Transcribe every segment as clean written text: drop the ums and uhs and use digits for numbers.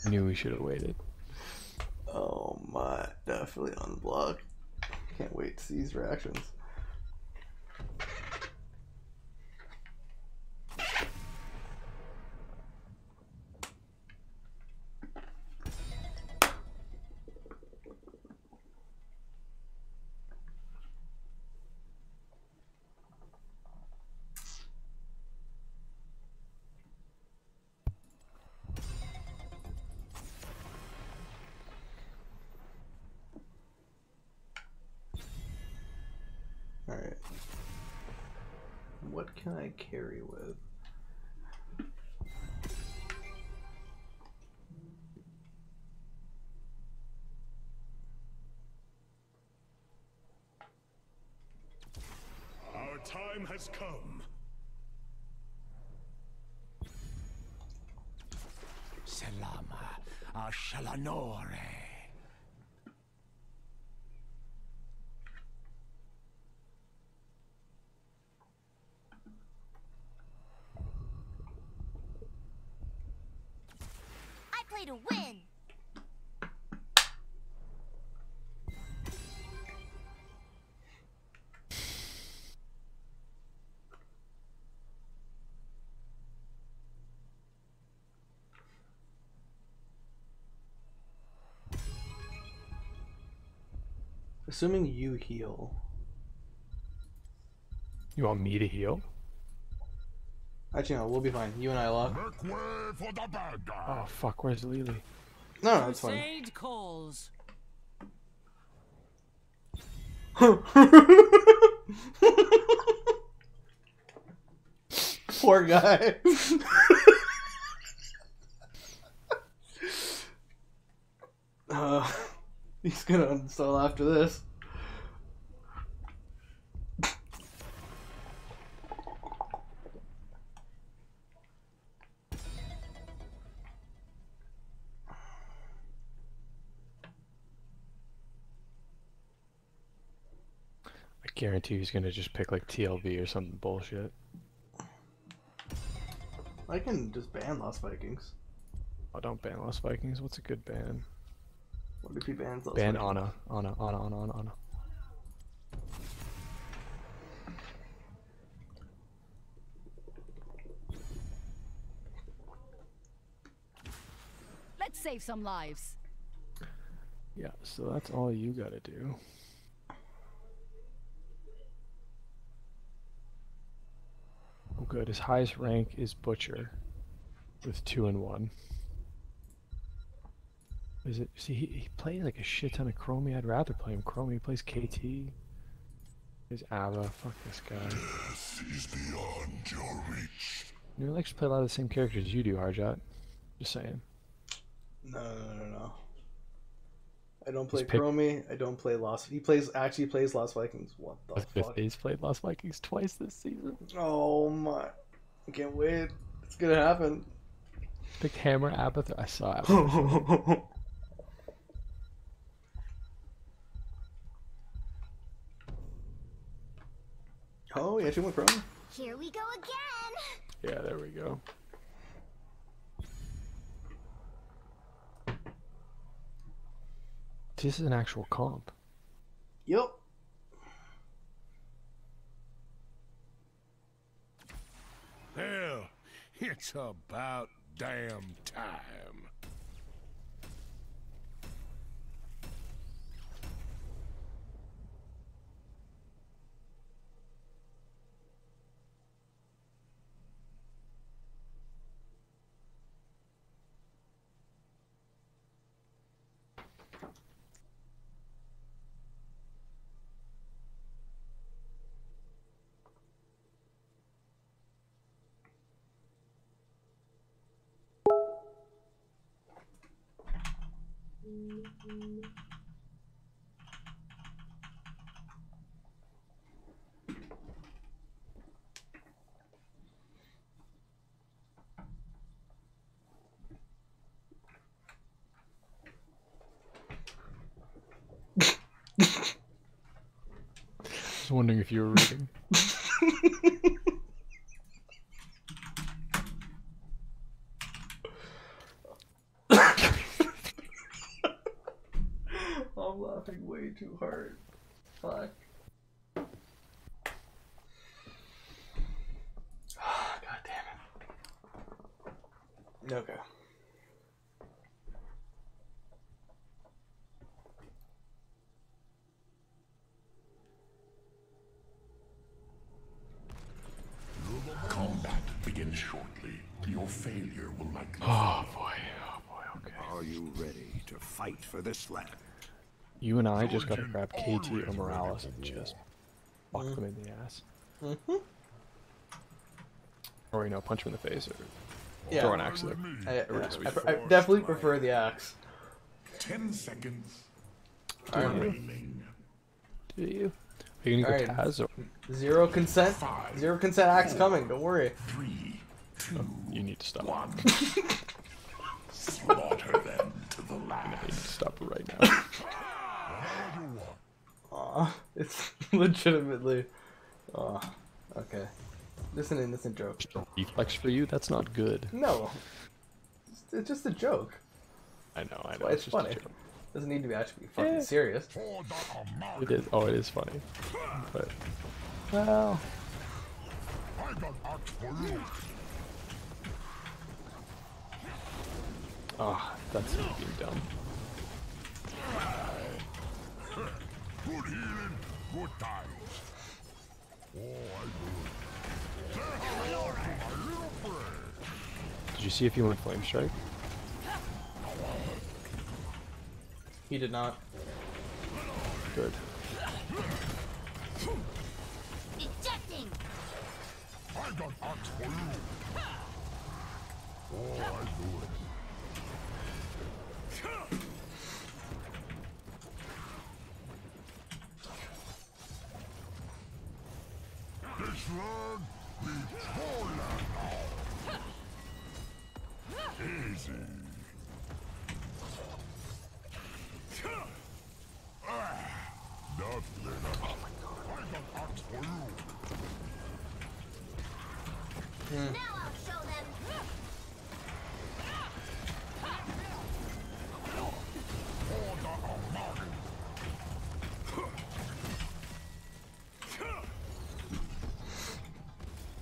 Knew we should have waited. Oh my, definitely unblock. Can't wait to see his reactions. Alright. What can I carry with? Our time has come. Selama Ashalanore. I play to win. Assuming you heal. You want me to heal? Actually, no, we'll be fine. You and I lock. Make way for the bad guy. Oh fuck, where's Lily? No, no, it's fine. Crusade calls. Poor guy. He's gonna uninstall after this. I guarantee he's gonna just pick like TLV or something bullshit. I can just ban Lost Vikings. Oh, don't ban Lost Vikings. What's a good ban? What if he bans Lost Ban Vikings? Ana. Let's save some lives. Yeah, so that's all you gotta do. Oh good, his highest rank is Butcher with 2 and 1. Is it? See, he plays like a shit ton of Chromie. I'd rather play him Chromie. He plays KT. He's Ava. Fuck this guy. Death is beyond your reach. You likes to play a lot of the same characters you do, Harjot. Just saying. No. I don't play Just pick- Chromie. I don't play Lost. He actually plays Lost Vikings. What the fuck? He's played Lost Vikings twice this season. Oh my! I can't wait. It's gonna happen. Picked Hammer, Abathur. I saw Abathur. Oh, yeah, she went Chromie. Here we go again. Yeah, there we go. This is an actual comp. Yep. Hell, it's about damn time. Just wondering if you were reading. too hard. Fuck. God damn it. Okay. Combat begins shortly. Your failure will likely. Oh boy, okay. Are you ready to fight for this land? You and I just gotta grab KT or Morales and just fuck them in the ass. Or, you know, punch him in the face or throw an axe at him. I definitely prefer the axe. 10 seconds. Alright. Do you? Are you gonna go Alright. Taz or Zero consent. Zero consent axe coming. Don't worry. 3, 2, you need to stop? 1. Slaughter them to the You need last. to stop right now. Aw, it's legitimately. Aw, okay. Just an innocent joke. Reflex for you? That's not good. No. It's just a joke. I know. Well, it's just a funny. joke. Doesn't need to be actually fucking serious. It is. Oh, it is funny. But well, I got axe for you. that's being dumb. Good healing, good times. Oh, I do it. Say hello to my little friend. Did you see if you went Flame Strike? He did not. Good. Ejecting! I got axe for you. Oh, I do it. This land needs more land now. Easy. Definitely not. Oh my god. I got axe for you. Now I'll show them! Order of Martin.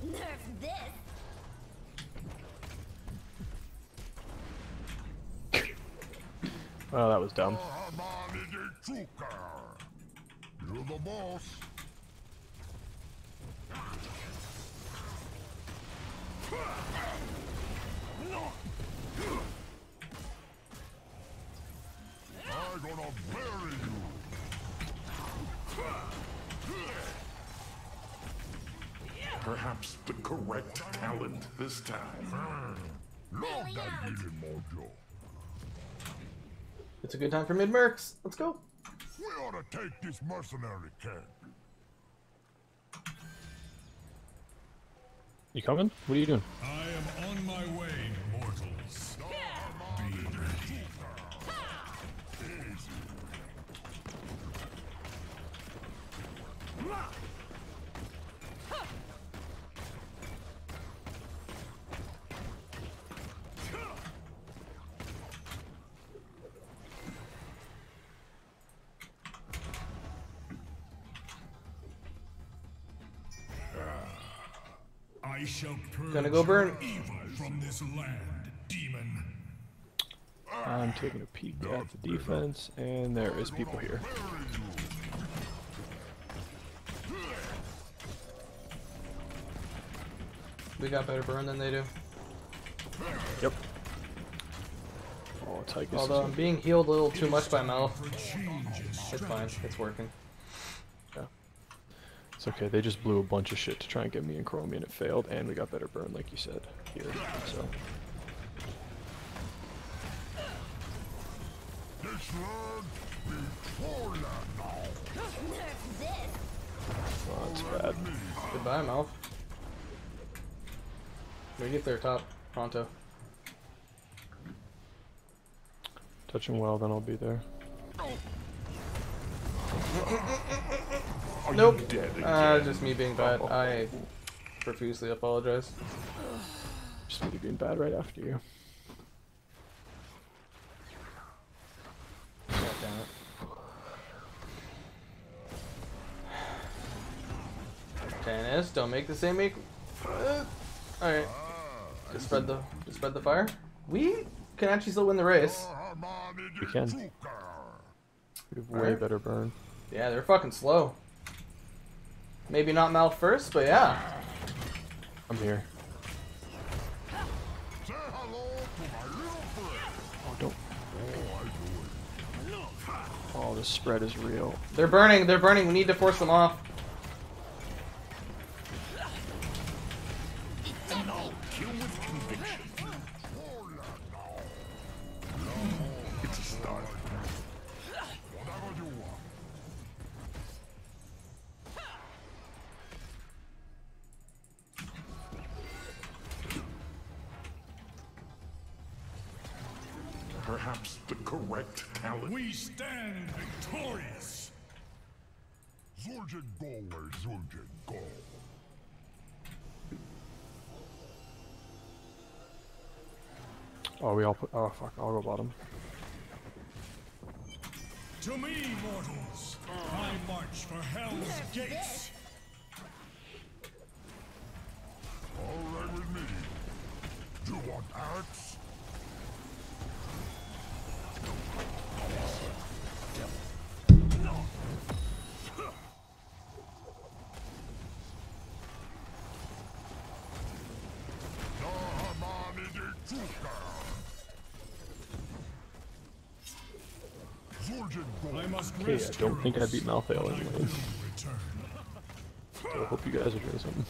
Nerf this! Oh, that was dumb. You're the boss. I'm gonna bury you. Perhaps the correct talent this time. Love that healing mojo. It's a good time for mid-mercs. Let's go. We ought to take this mercenary camp. You coming? What are you doing? I am on my way, mortals. Be ready. I shall purge Gonna go burn. evil from this land, demon. I'm taking a peek at the defense, and there is people here. We got better burn than they do. Yep. Oh, Tychus Although is I'm being healed a little too much by Mel. It's fine. It's working. It's okay, they just blew a bunch of shit to try and get me and Chromie and it failed, and we got better burn like you said here, so. This land is your land now. Nerf this! Oh, that's bad. Goodbye, Mel. We get there top pronto. Touch him well, then I'll be there. Nope. Just me being bad. I profusely apologize. Just me being bad right after you. God damn it. honest. Don't make the same make. Alright. Just spread the fire. We can actually still win the race. We can. We have way better burn. Yeah, they're fucking slow. Maybe not mouth first, but yeah. I'm here. Say hello to my little friend. Oh, don't. Oh, I do it. Oh, the spread is real. They're burning. They're burning. We need to force them off. Kill with conviction. It's a start. Whatever you want. Perhaps the correct talent. We stand victorious. Zul'jin go where Zul'jin go. Oh, we all put. Oh, fuck. I'll go bottom. To me, mortals, I march for Hell's gates. All right with me. You want axe? I must Okay, I don't think I beat Malthael anyway. So I hope you guys are doing something.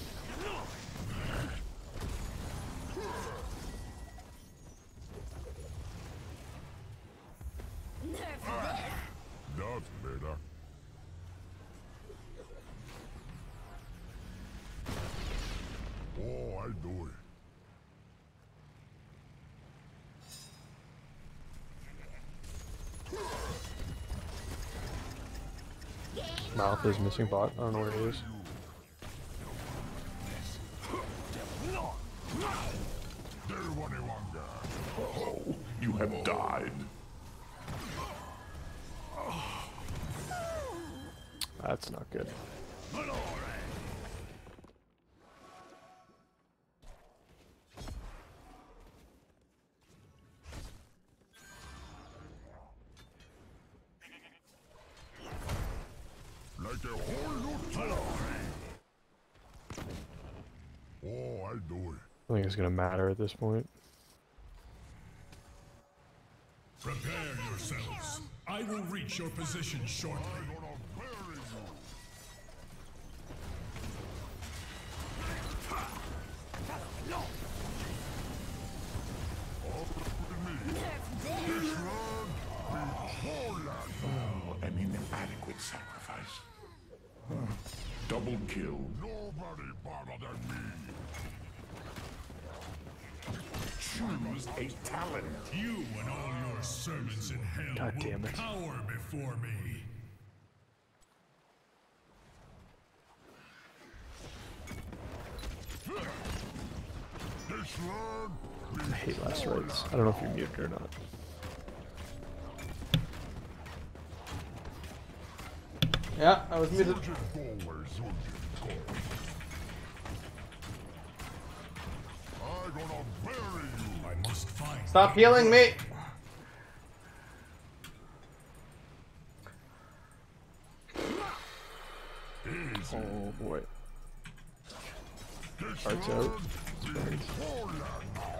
That's better. Oh, I do it. Mouth is missing bot. I don't know where he is. Oh, you have died. That's not good. Like a whole new town. Oh, I do it. I think it's gonna matter at this point. Prepare yourselves. I will reach your position shortly. I'm gonna bury you. Oh, an inadequate sacrifice. Double kill. Nobody better than me. Choose a talent. You and all your servants in hell God will damn it. cower before me. This land I hate last rights. I don't know if you're muted or not. Yeah, I was muted. Zul'jin go where Zul'jin go. I'm gonna bury you. I must find. Stop healing me. Oh boy. This Hearts land out. is whole land now.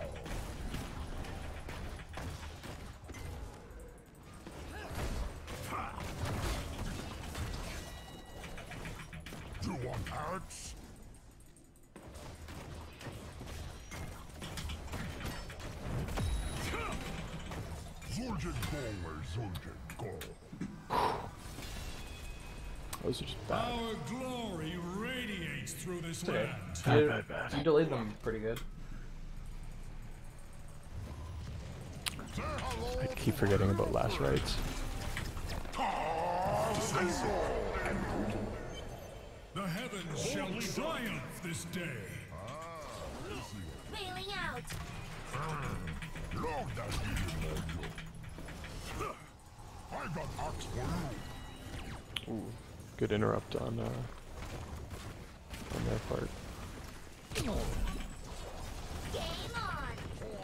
You want axe? Zul'jin go where Zul'jin go. Those are just bad. Our glory radiates through this Okay. land. You, you delayed them pretty good. I keep forgetting about last rights. The heavens shall triumph this day. Bailing out. Love that little mojo. I got axe for you. Ooh, good interrupt on their part. Game on!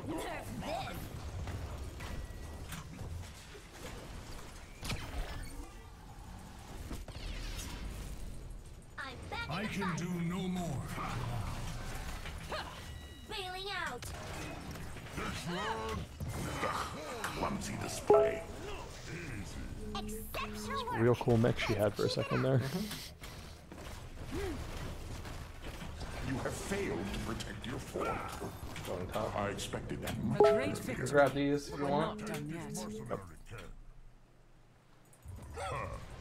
Nerf this! I'm back in I the can fight. do no more. Bailing out! Clumsy display. Exceptional work! Real cool mech she had for a second there. You have failed to protect your fort. Going top. I expected that A much great earlier. victory. Grab these if you We're want. not done yet. Mercenary camp.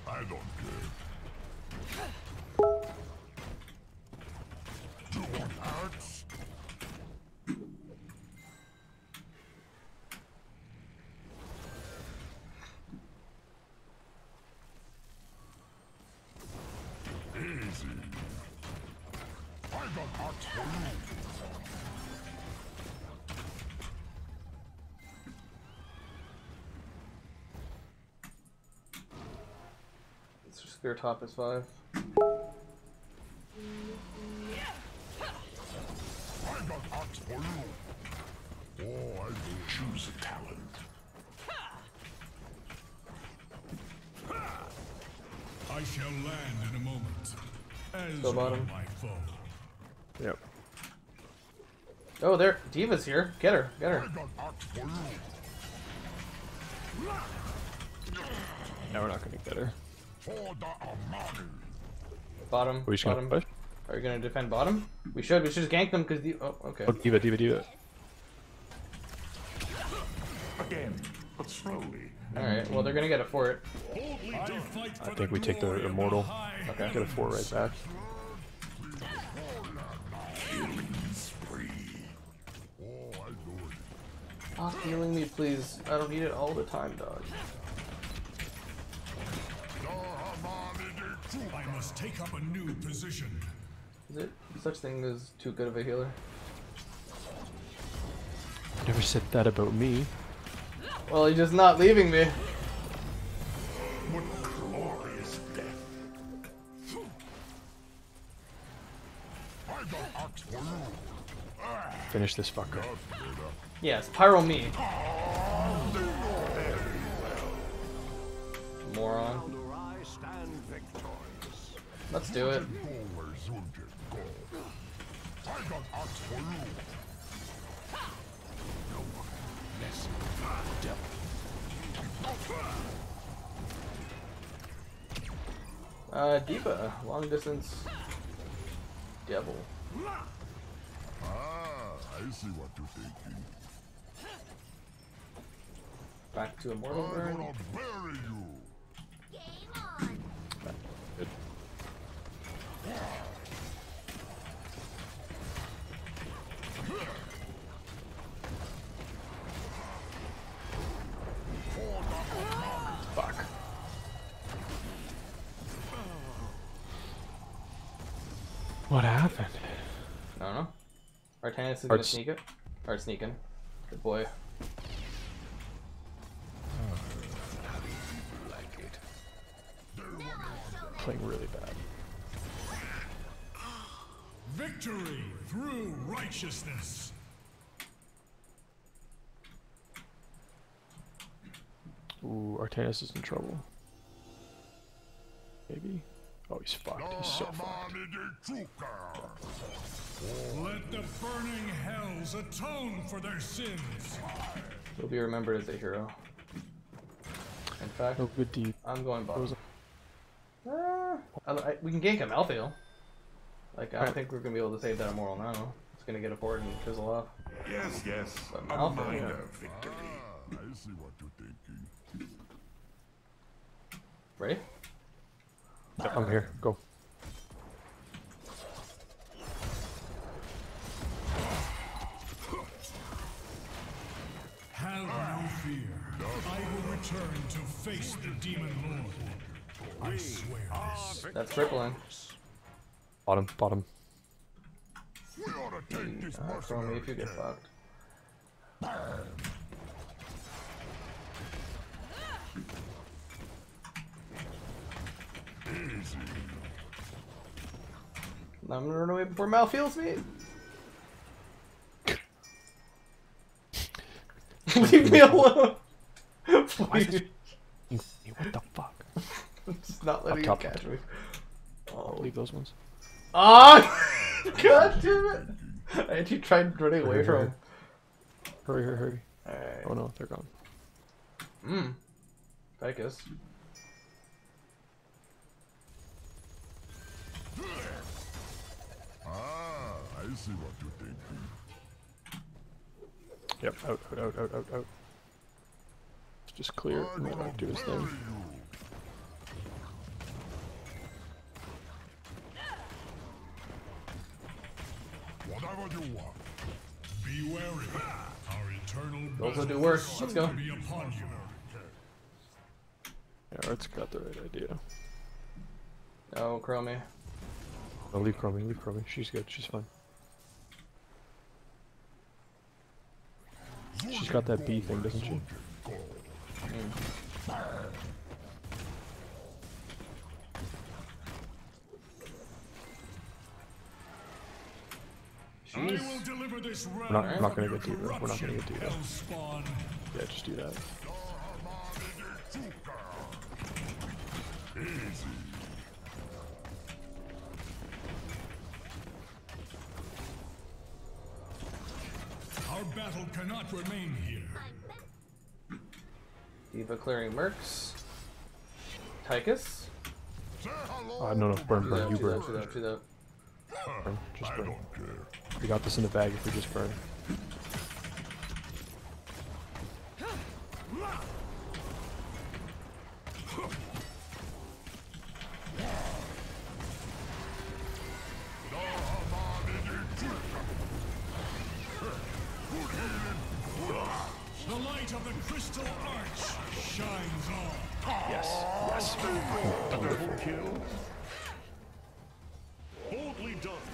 I don't care. Do you want hearts? Easy. I got hearts for you. Let's just clear top is 5. I got hearts for you. Oh, I do. Choose a talent. I shall land in a moment. As Go bottom. will my foe. Yep. Oh, there. Diva's here. Get her. Get her. I got hearts for you. Now we're not gonna get her. For the Armani. Bottom. Are we just gonna Bottom. push? Are you gonna defend bottom? We should. We should just gank them because the. Oh, okay. Oh, Diva, Diva, Diva. Again, but slowly. All right. Well, they're gonna get a fort. I think we take the immortal. Okay. Get a 4 right back. Killing spree. Oh, I do it. Stop healing me, please. I don't need it all the time, dog. The Armani de Truth. I must take up a new position. Is it such thing as too good of a healer? Never said that about me. Well, he's just not leaving me. What glorious death. I got hearts for you. Finish this fucker. Yes, pyro me. Moron. Let's do it. Go where Zul'jin go. I got hearts for you. Diva, long distance devil. Ah, I see what you're thinking. Back to immortal I'm burn. gonna bury you. Game on! Good. Fuck. What happened? I don't know. Artanis is gonna Art's- sneak it. Or sneaking. Good boy. Playing really bad. Victory through righteousness. Ooh, Artanis is in trouble. Maybe? Oh, he's fucked. The He's so fucked. Armani de Truth. Let the burning hells atone for their sins. He'll be remembered as a hero. In fact, No good deed. I'm going bottom. Those- We can gank him, Alphail. Like, I don't Alright. think we're gonna be able to save that immoral now. It's gonna get a fort and fizzle off. Yes, yes. But A Alpha, minor yeah. victory. I see what you're thinking. Ready? Yeah, I'm here. Go. Have no fear. I will return to face the demon lord. I swear this. That's crippling. Bottom, bottom. We ought to take this Throw me mercenary if you get camp. fucked. Easy. I'm gonna run away before Mal feels me. Leave me alone. Please. What the fuck? Just not letting you Up catch me. I'll leave those ones. Ah! God damn it! I actually tried running away from him. Hurry, hurry, hurry. Alright. Oh no, they're gone. I guess. Ah, I see what you think. Yep, out, out, out, out, out, out. Let's just clear and let him do his thing. Whatever you want. Be wary. Our eternal Those will battle do worse. Let's go. will be upon you. Yeah, Art's got the right idea. Oh, Chromie. Oh, leave Chromie, leave Chromie. She's good, she's fine. She's got that bee thing, doesn't she? I will deliver this We're not gonna get Diva. We're not gonna get Diva. Spawn. Yeah, just do that. Our battle cannot remain here. Diva clearing Mercs. Tychus. No, burn, burn, you burn. Do that. Burn, just burn. We got this in the bag if we just burn. The light of the crystal arch shines on. Yes, yes. Beautiful Kill. Boldly done.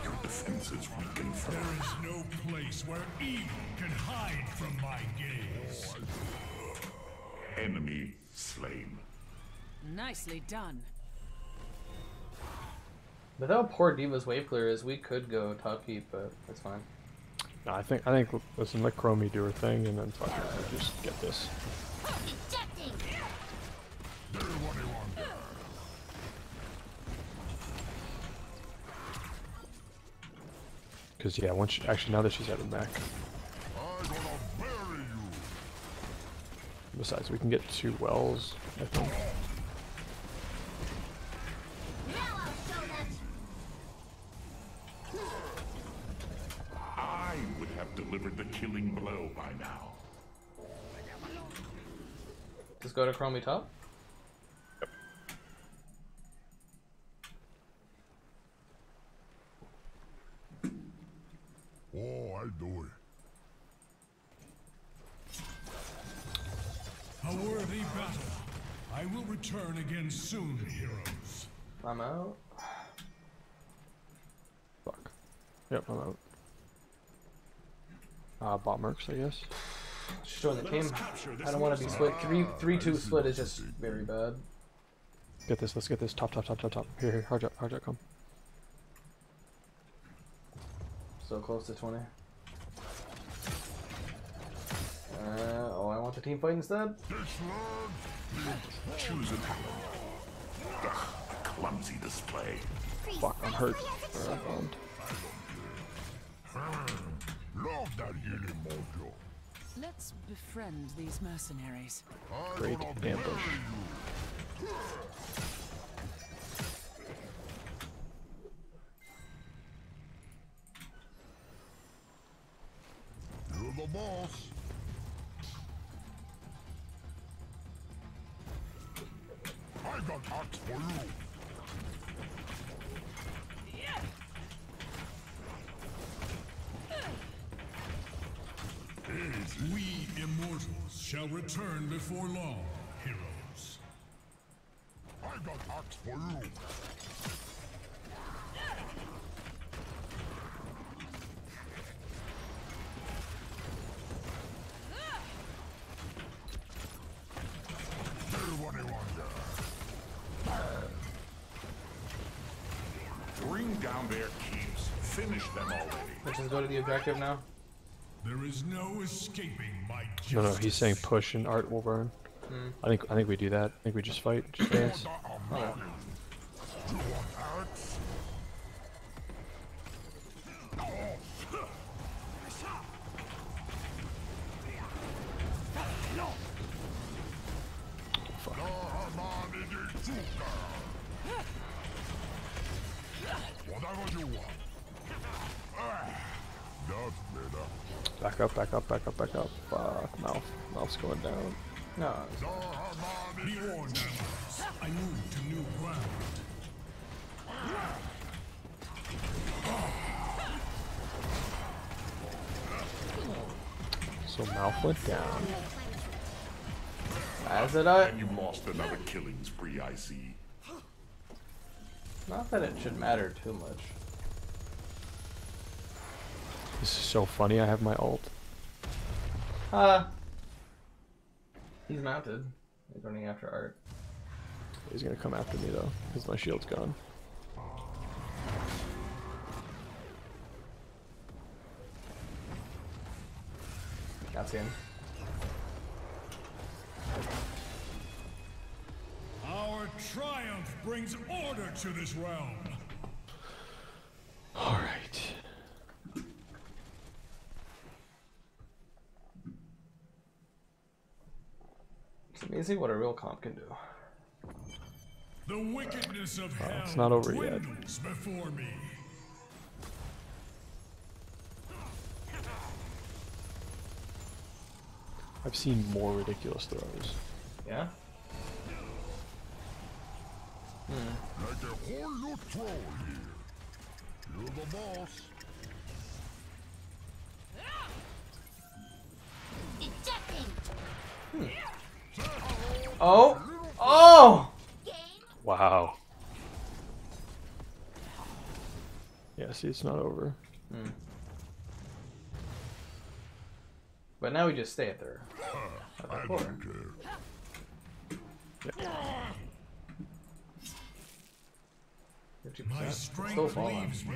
Your defenses weaken There is no place where evil can hide from my gaze. enemy slain. Nicely done. With how poor Diva's wave clear is, we could go top heap, but it's fine. No, I think listen, let Chromie do her thing and then fuck it, we'll just get this. Ejecting. Cause yeah, once she, actually now that she's out of mech. I'm gonna bury you. Besides, we can get 2 wells, I think. Now I'll show them. I would have delivered the killing blow by now. Just go to Chromie top. Oh, I do it. A worthy battle. I will return again soon, heroes. I'm out. Fuck. Yep, I'm out. Bot mercs, I guess. Just join the Let us team. capture this I don't want to be split. monster. 3-2 split is just very bad. Get this, let's get this. Top, top, top, top, top. Here, here, hard jet, come. So close to 20. Oh, I want the team fight instead. Choose a talent. Ugh, a clumsy display. Fuck, I'm hurt. I'm bummed. Love that healing mojo. Let's befriend these mercenaries. Great ambush. You're the boss. I got hot for you. We immortals shall return before long, heroes. I got hot for you. Everybody wonder. Bring down their keeps. Finish them already. Let's just go to the objective now. There is no escaping my justice. No, he's saying push and art will burn. I think we do that. I think we just fight, just dance. Okay. You want Alex? Whatever you want. That's better. Back up, back up, back up, back up. Fuck, mouth's going down. No. Be warned, allies. I move to new ground. So mouth went down. As it I. And you lost another killing spree, I see. Not that it should matter too much. This is so funny. I have my ult. He's mounted. He's running after Art. He's gonna come after me though, because my shield's gone. Got him. Our triumph brings order to this realm. All right. It's amazing what a real comp can do. The wickedness of hell it's not over yet. dwindles before me. I've seen more ridiculous throws. Yeah? Like a whole new troll here. You're the boss. Ejecting. Oh! Oh! Game. Wow. Yeah, see, it's not over. But now we just stay at there. I Four. don't care. My 50%. strength Still falling. leaves me.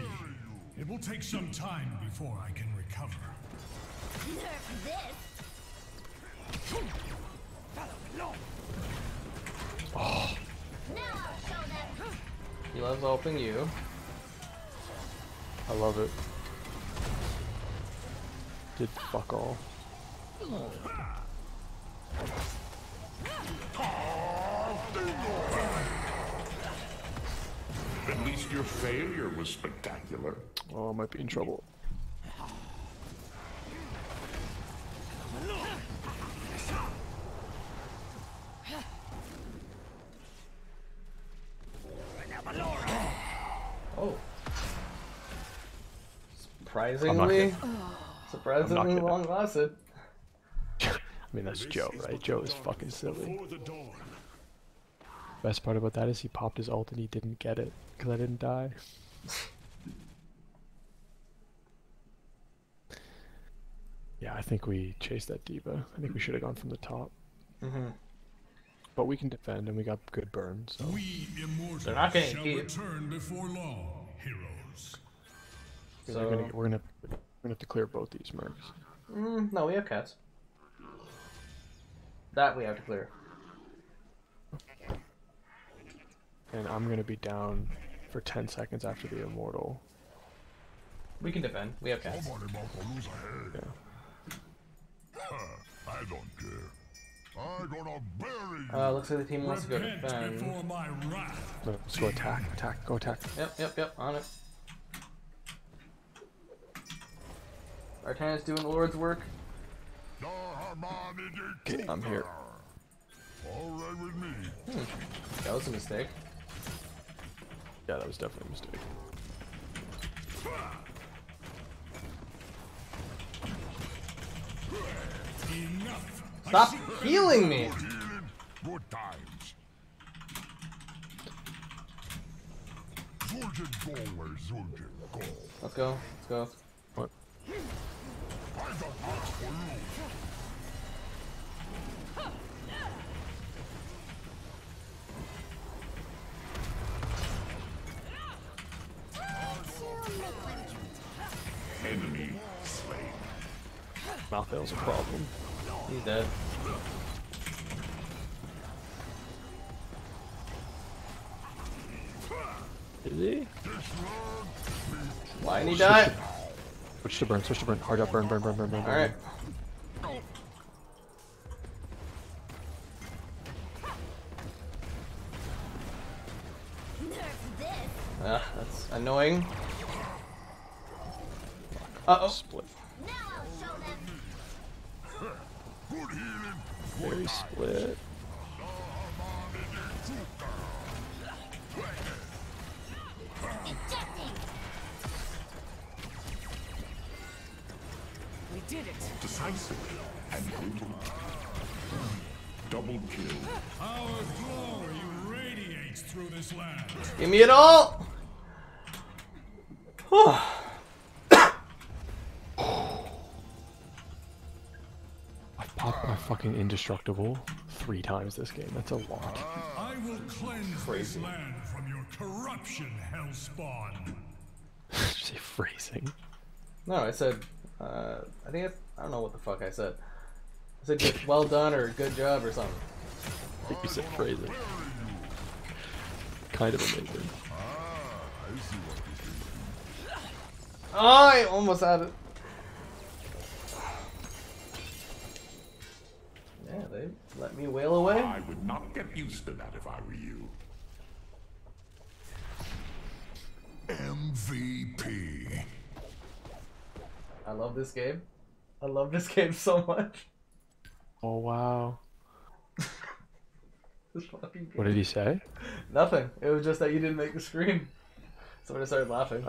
It will take some time before I can recover. Nerf this. Now I'll show them. He loves helping you. I love it. Did fuck all. At least your failure was spectacular. Oh, I might be in trouble. Oh. Surprisingly gonna- long lasted. I mean, that's Joe, right? Joe is fucking silly. Before the dawn. Best part about that is he popped his ult and he didn't get it because I didn't die. Yeah, I think we chased that diva. I think we should have gone from the top. But we can defend and we got good burn, so We immortals They're not getting shall hit. return before long, heroes. we're gonna have to clear both these mercs. No, we have cats. That we have to clear. And I'm gonna be down for 10 seconds after the immortal. We can defend. We have cats. Somebody about to lose a head. Yeah. I don't care. I'm gonna bury you. Looks like the team wants to go Repent defend. before my wrath. No, let's go attack, go attack. Yep, on it. Artana's doing Lord's work. Okay, I'm here. All right with me. That was a mistake. Yeah, that was definitely a mistake. Enough. Stop healing me! Healing, good times. Zul'jin go where Zul'jin go. Let's go. What? I got work for you. Malthael's a problem. He's dead. Is he? Why didn't he die? Switch to burn, switch to burn. Hard up, burn, burn, burn, burn, burn. burn. Alright. Nerf this. That's annoying. Uh-oh. Split. Now I'll show them. Good healing. Very split. Ejecting. We did it. Decisive and brutal. Double kill. Our glory radiates through this land. Give me it all! I've popped my fucking indestructible 3 times this game. That's a lot. I will cleanse this land from your corruption, Hellspawn. Just say phrasing. No, I said, I don't know what the fuck I said. I said just well done or good job or something. I think you said phrasing. Kind of amazing. Oh, I almost had it. Yeah, they let me wail away. I would not get used to that if I were you. MVP. I love this game. I love this game so much. Oh wow. This fucking game. What did he say? Nothing. It was just that you didn't make the screen. So I started laughing.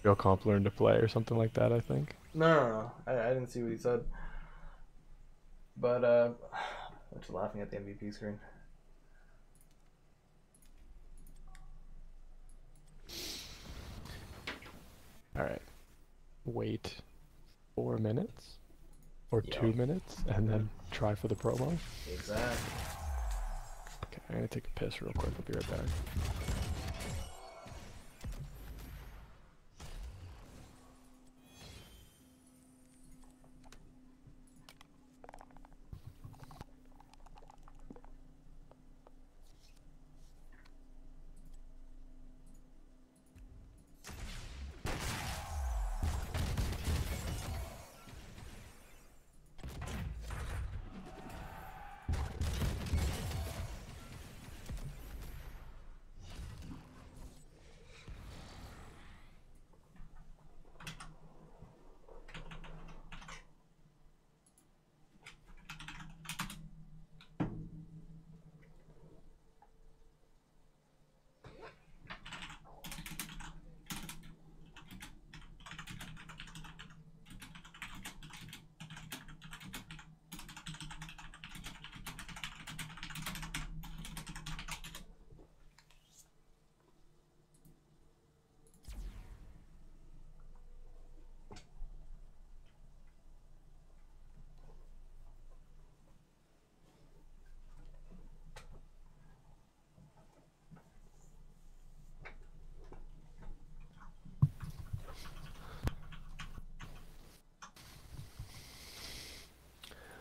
Yo, comp learn to play or something like that, I think. No. I didn't see what he said. But, I'm just laughing at the MVP screen. Alright. Wait 4 minutes? Or Yeah. 2 minutes? And then try for the promo? Exactly. Okay, I'm gonna take a piss real quick. I'll be right back.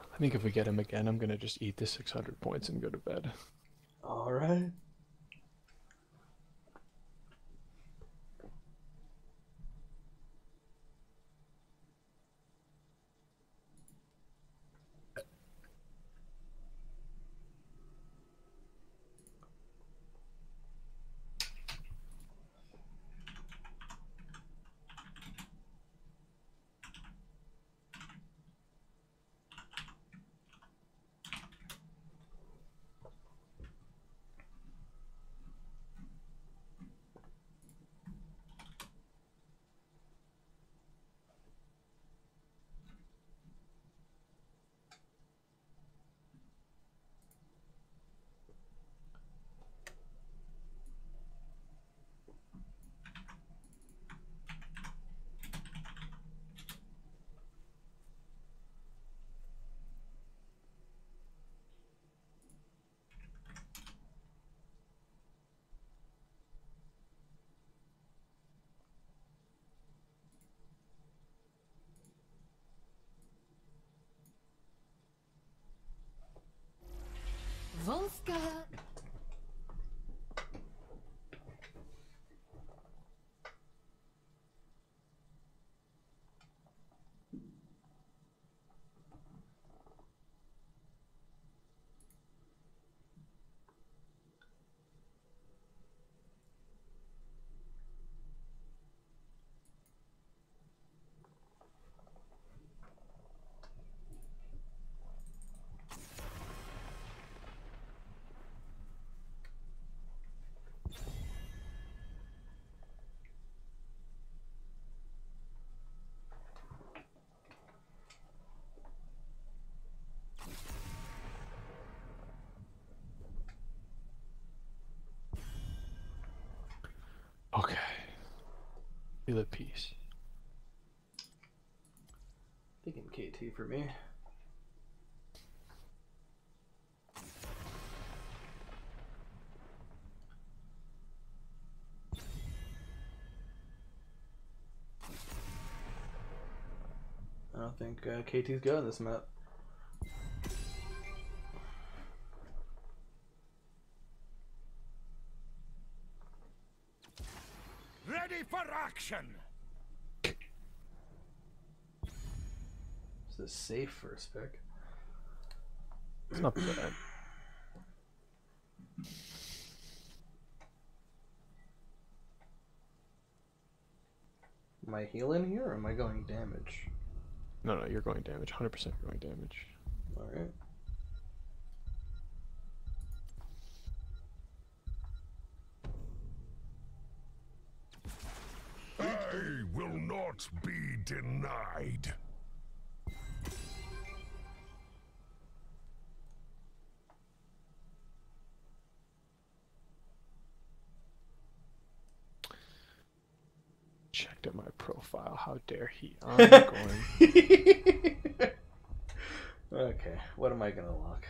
I think if we get him again, I'm gonna just eat the 600 points and go to bed. Alright. Feel at peace. Thinking KT for me. I don't think KT's good on this map. Ready for action! This is safe first pick. It's not bad. Am I healing here or am I going damage? No, you're going damage. 100% going damage. Alright. I will not be denied. Checked at my profile. How dare he? I'm going. Okay, what am I gonna lock?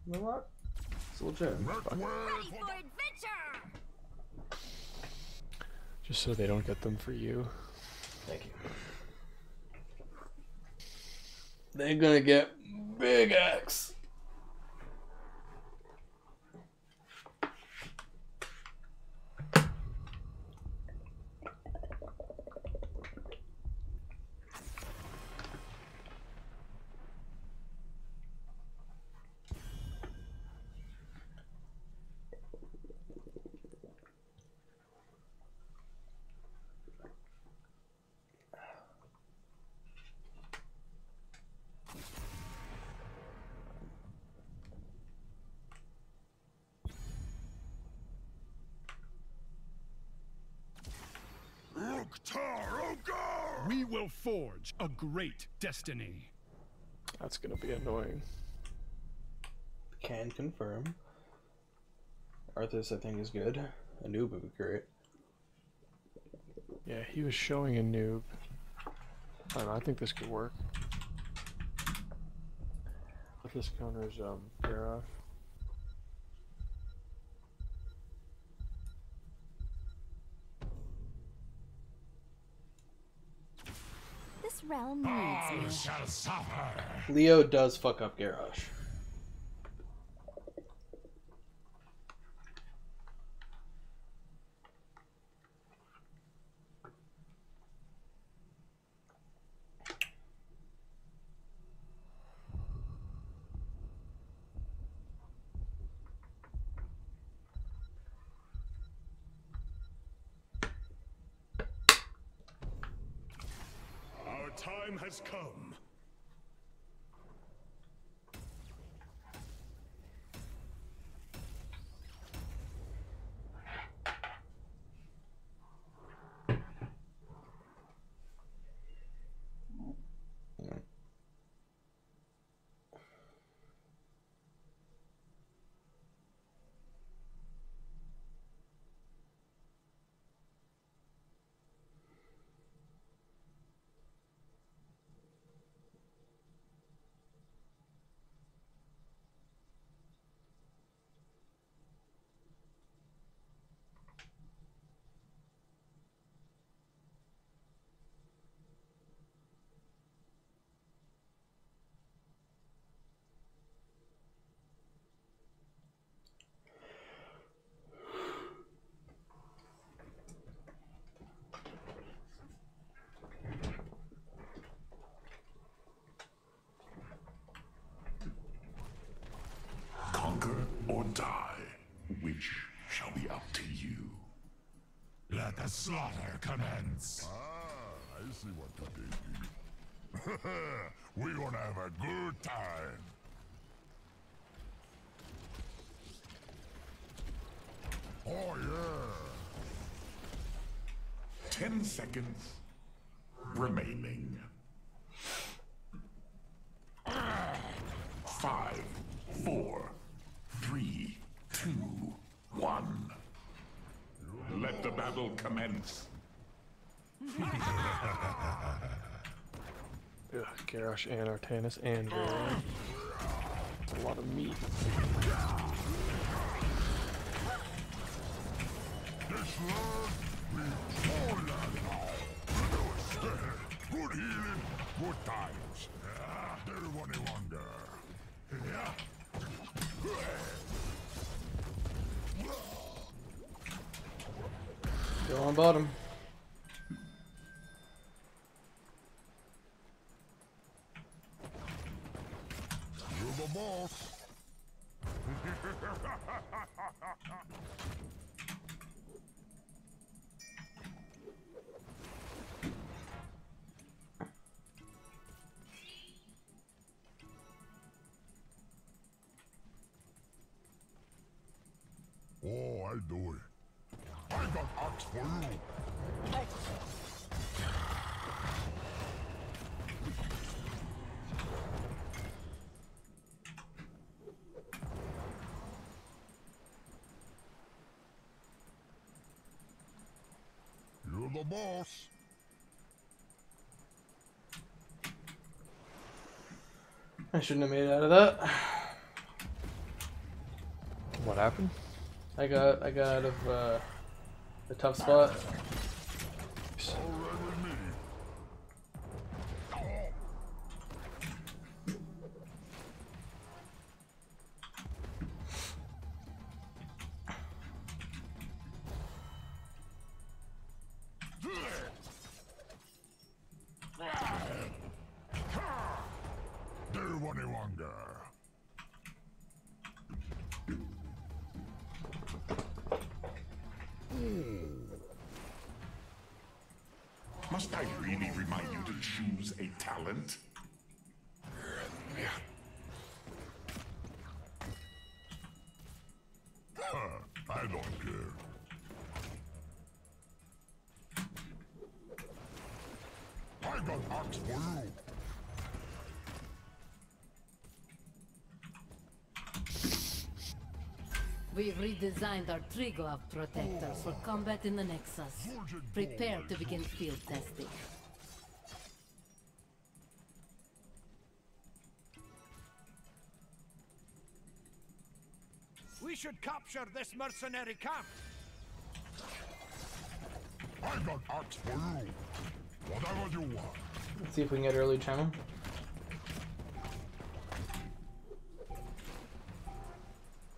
No lock? Soul Gem. Ready for adventure! Just so they don't get them for you. Thank you. They're gonna get big axe. We will forge a great destiny. That's gonna be annoying. Can confirm. Arthas, I think, is good. A noob would be great. Yeah, he was showing a noob. I don't know, I think this could work. But this counters Garrosh. This realm needs me. Shall suffer. Leo does fuck up Garrosh. Our time has come. Conquer or die, which shall be up to you. Let the slaughter commence. Ah, I see what you did. We're gonna have a good time. Oh yeah. 10 seconds remaining. 5, 4, 3, 2, 1. the battle commence. Ugh, Garrosh and Artanis and Raylan. That's a lot of meat. Good healing, good times. There one longer. Go on bottom. You're the boss. Oh, I do it. I got axe for you. You're the boss. I shouldn't have made it out of that. What happened? I got out of the tough spot. Alright with me. There one longer. Must I really remind you to choose a talent? I don't care. I got axe for you. We've redesigned our tree glove protectors for combat in the Nexus. Prepare to begin field testing. We should capture this mercenary camp. I got axe for you. Whatever you want. Let's see if we can get early channel.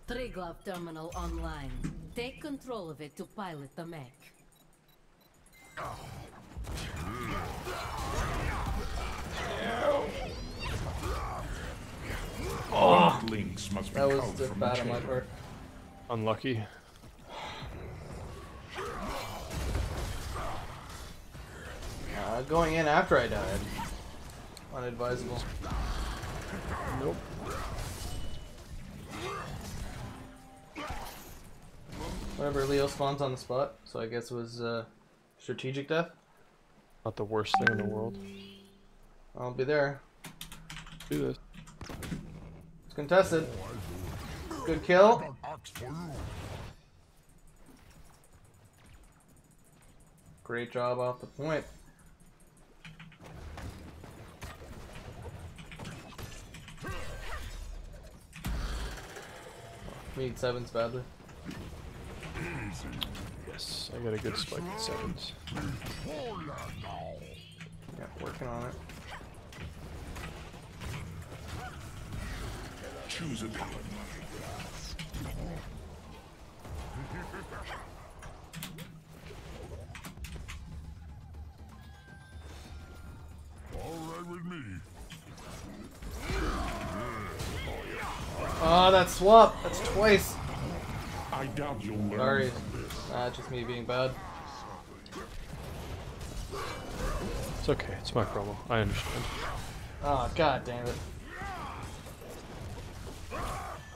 Tree glove terminal online. Take control of it to pilot the mech. Oh, links must be That was culled just from the bad on my chamber. part. Unlucky. Going in after I died. Unadvisable. Nope. Whatever, Leo spawns on the spot, so I guess it was strategic death. Not the worst thing in the world. I'll be there. Do this. It's contested. Good kill. I got axe for you. Great job off the point. We need sevens badly. Yes, I got a good spike at sevens. Yeah, working on it. Choose a talent. All right with me. Oh, that swap! That's twice! I doubt you'll learn Sorry. from this. Just me being bad. It's okay, it's my promo. I understand. Oh, god damn it.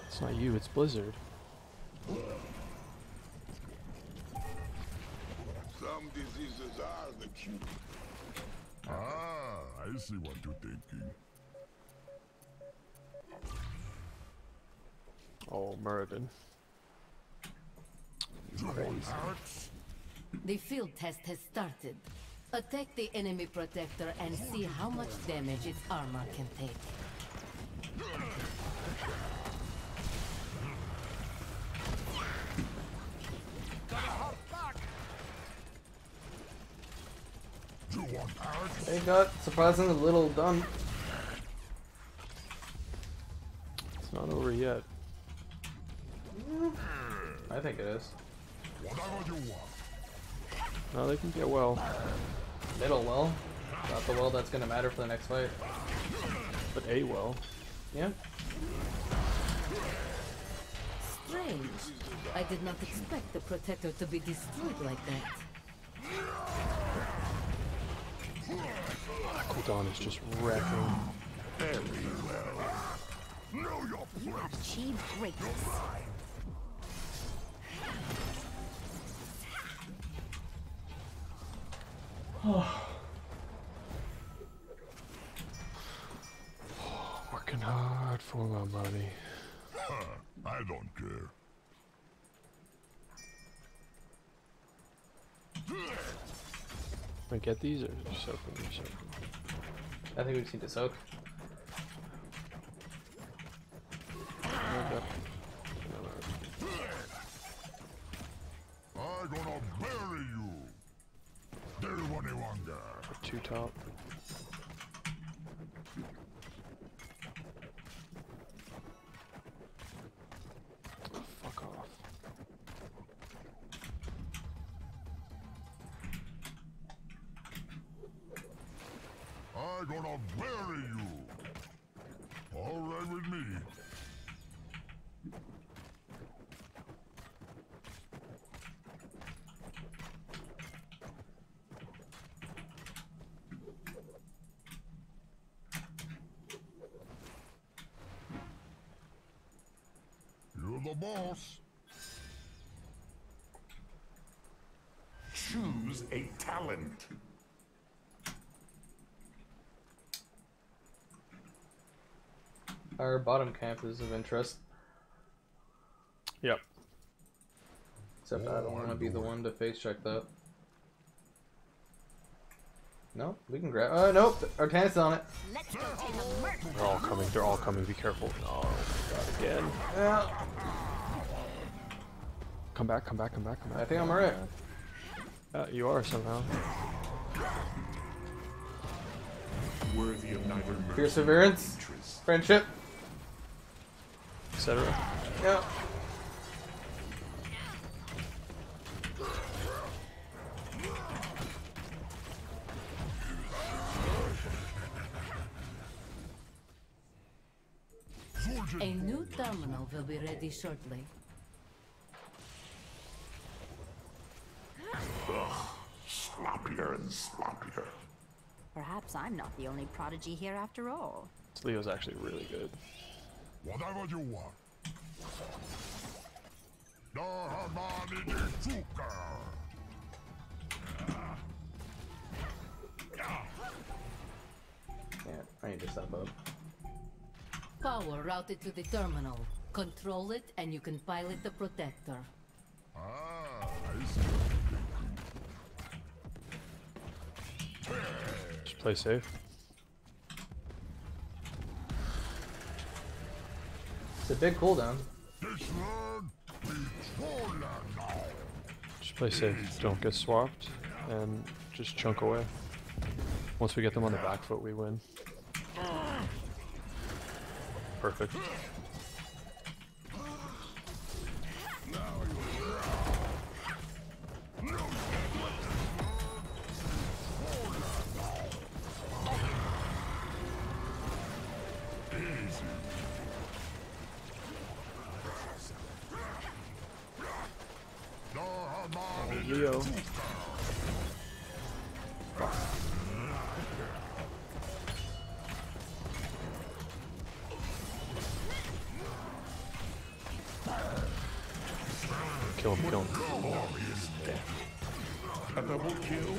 It's not you, it's Blizzard. Some diseases are the cure. Ah, I see what you're thinking. Oh, Muradin. Alex, The field test has started. Attack the enemy protector and see how much damage its armor can take. They got surprisingly little done. It's not over yet. I think it is. Whatever you want. No, they can get well. Middle well. Not the well that's gonna matter for the next fight. But a well. Yeah. Strange. I did not expect the protector to be destroyed like that. Cooldown is just wrecking. Very well. Know your You have achieved greatness. Working hard for my money. I don't care. Can I get these or soak them? I think we just need to soak. I'm gonna bury you. Del Waniwanga. Two top. Oh, fuck off. I'm gonna bury you. All right with me. You're the boss. Choose a talent. Our bottom camp is of interest. Yep. Except I don't want to be the one to face check that. No, we can grab. Oh, nope. Our tan's on it. Let's go take a merc. They're all coming. They're all coming. Be careful. Oh my god, again. Yeah. Come back, come back, come back, come back. I think I'm alright. You are somehow. Worthy of neither mercy Perseverance. nor interest. Friendship. Etc. Yeah. A new terminal will be ready shortly. Sloppier and sloppier. Perhaps I'm not the only prodigy here after all. This Leo's actually really good. Whatever you want. Dahamani Chuka. Yeah, I need to step up. Power routed to the terminal. Control it and you can pilot the protector. Ah, I see. Just play safe. It's a big cooldown. This land is full now. Just play safe. Don't get swapped, and just chunk away. Once we get them on the back foot, we win. Perfect. Leo. Kill him, kill him. A double kill?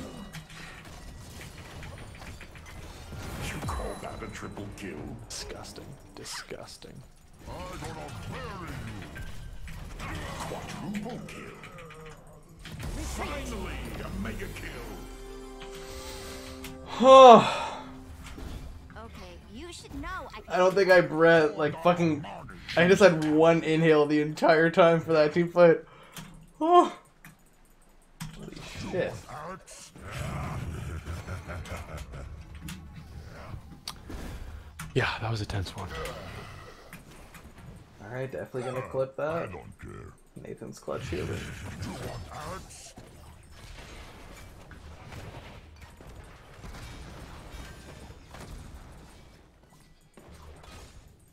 You call that a triple kill? Disgusting. Disgusting. I'm gonna bury you. Quadruple kill. Finally, a mega kill. Oh, Okay, you should know I don't think I breathed like fucking. I just had one inhale the entire time for that team fight. Oh, holy shit! Yeah, that was a tense one. All right, definitely gonna clip I that. don't care. Nathan's clutch shielding. You want Alex?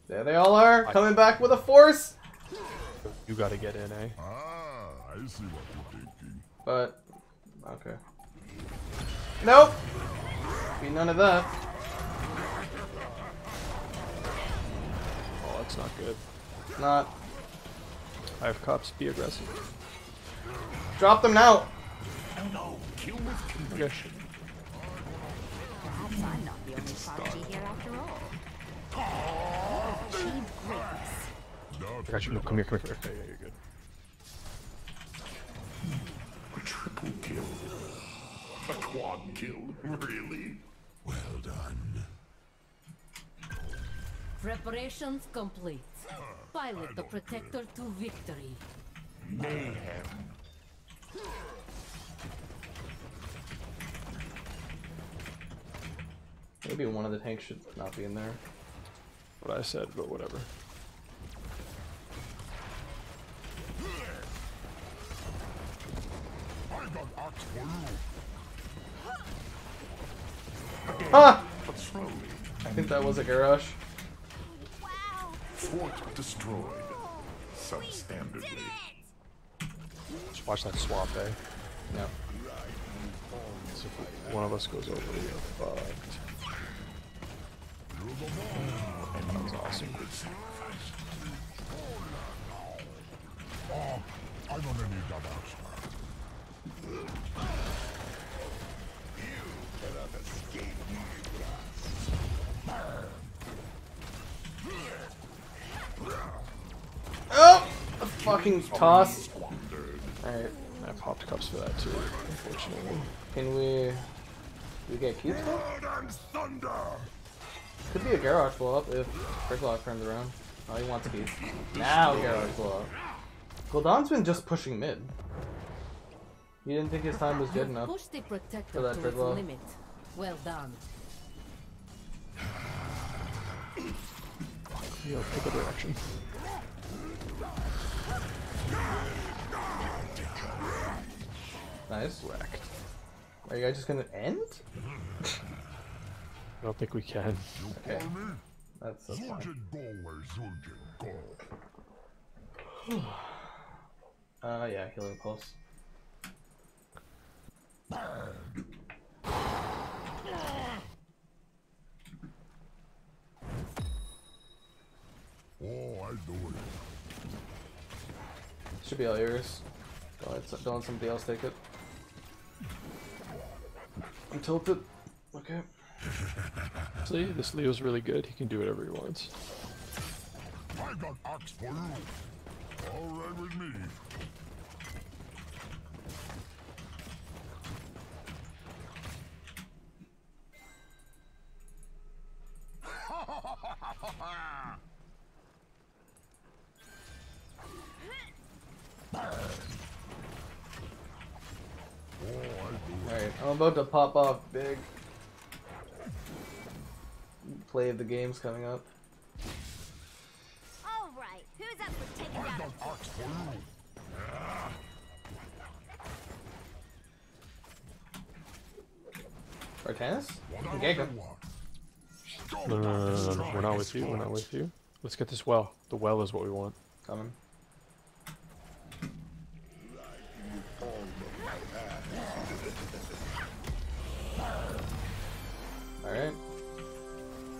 There they all are, coming back with a force. You gotta get in, eh? Ah, I see what you're thinking. But okay. Nope. Be none of that. Oh, that's not good. Not. I have cups. Be aggressive. Drop them now. No, kill with conviction. Okay. perhaps I'm not the only prodigy here after all. Achieve greatness. I got you. No, come here, come here. Okay, yeah, you're good. A triple kill. A quad kill. Really? Well done. Preparations complete. Pilot the Protector to victory. Mayhem. Maybe one of the tanks should not be in there. What I said, but whatever. I got ox for you. Ah! But slowly. I think that was a garage. Wow! Fort destroyed. Substandardly. Just watch that swap, eh? No. So if one of us goes over, we are fucked. That was awesome. Oh, I'm gonna need that ox. Oh! A fucking toss. Alright. I popped cups for that too, unfortunately. Can we get cute still? Blood and thunder! Could be a garage blow up if Bricklock turns around. Oh, he wants to be. Now garage blow up. Gul'dan's been just pushing mid. You didn't think his time was good enough. Push the For Protector that to big its wall. limit. Well done. Yo, pick a direction. Nice. Wrecked. Are you guys just gonna end? I don't think we can. Okay. That's fine. Zul'jin go where Zul'jin go. Yeah, healing pulse. Oh, I do it. Should be all yours. Don't let somebody else take it. I'm tilted. Okay. See, this Leo's really good. He can do whatever he wants. I got ox for you. All right with me. Alright, I'm about to pop off big. Play of the game's coming up. All right, who's up for taking I down got ox for you. Artanis? What Okay, do go. you want? No. We're not with you. We're not with you. Let's get this well. The well is what we want. Coming. Alright.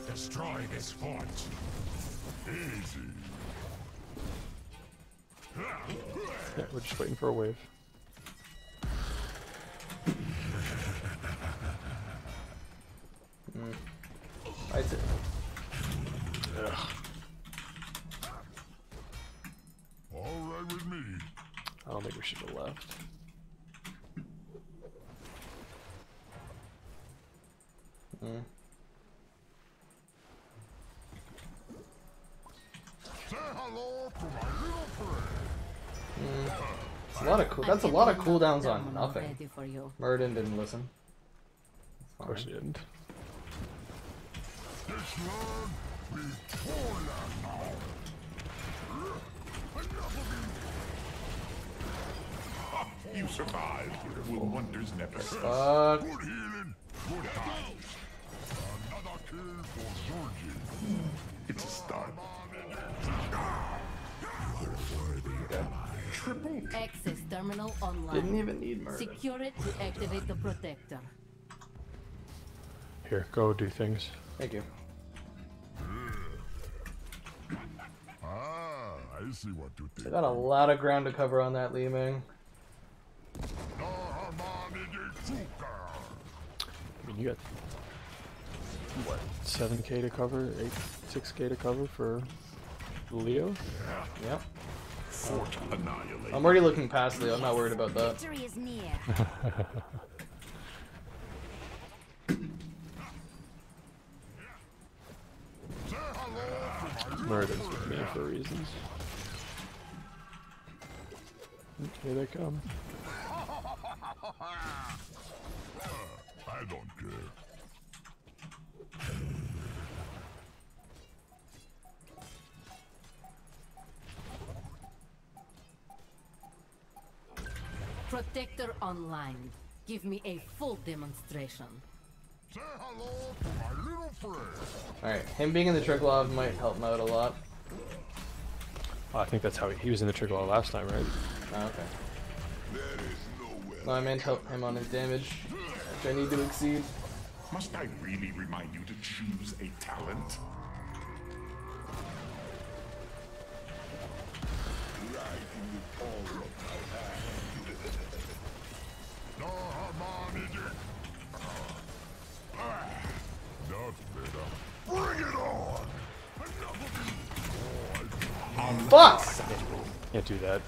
Destroy this fort. Easy. Yeah, we're just waiting for a wave. I see. All right with me. I don't think we should have left. Say hello to my little friend. It's a lot of that's a lot of cooldowns on Someone nothing. ready for you. Murden didn't listen. Of course you didn't. This land be Poland now. You survived. Will wonders never cease? Fuck. Good healing, good times. Another kill for Georgie. It's a start. Triple. Access terminal online. Didn't even need murder. Secure it to activate the protector. Here, go do things. Thank you. Ah, I see what you I think. got a lot of ground to cover on that Li Ming. I mean, you got what, 7k to cover, 6k to cover for Leo? Yep. Fort annihilated. I'm already looking past Leo. I'm not worried about that. Victory is near. Murder's with me for reasons. Here they come. I don't care. Protector online. Give me a full demonstration. Say hello to my little friend. Alright, him being in the Triglav might help him out a lot. Oh, I think that's how he was in the trigger last time, right? Oh, okay. No, I meant help him on his damage, which I need to exceed. Must I really remind you to choose a talent? Bring it on! Fuck! Can't do that.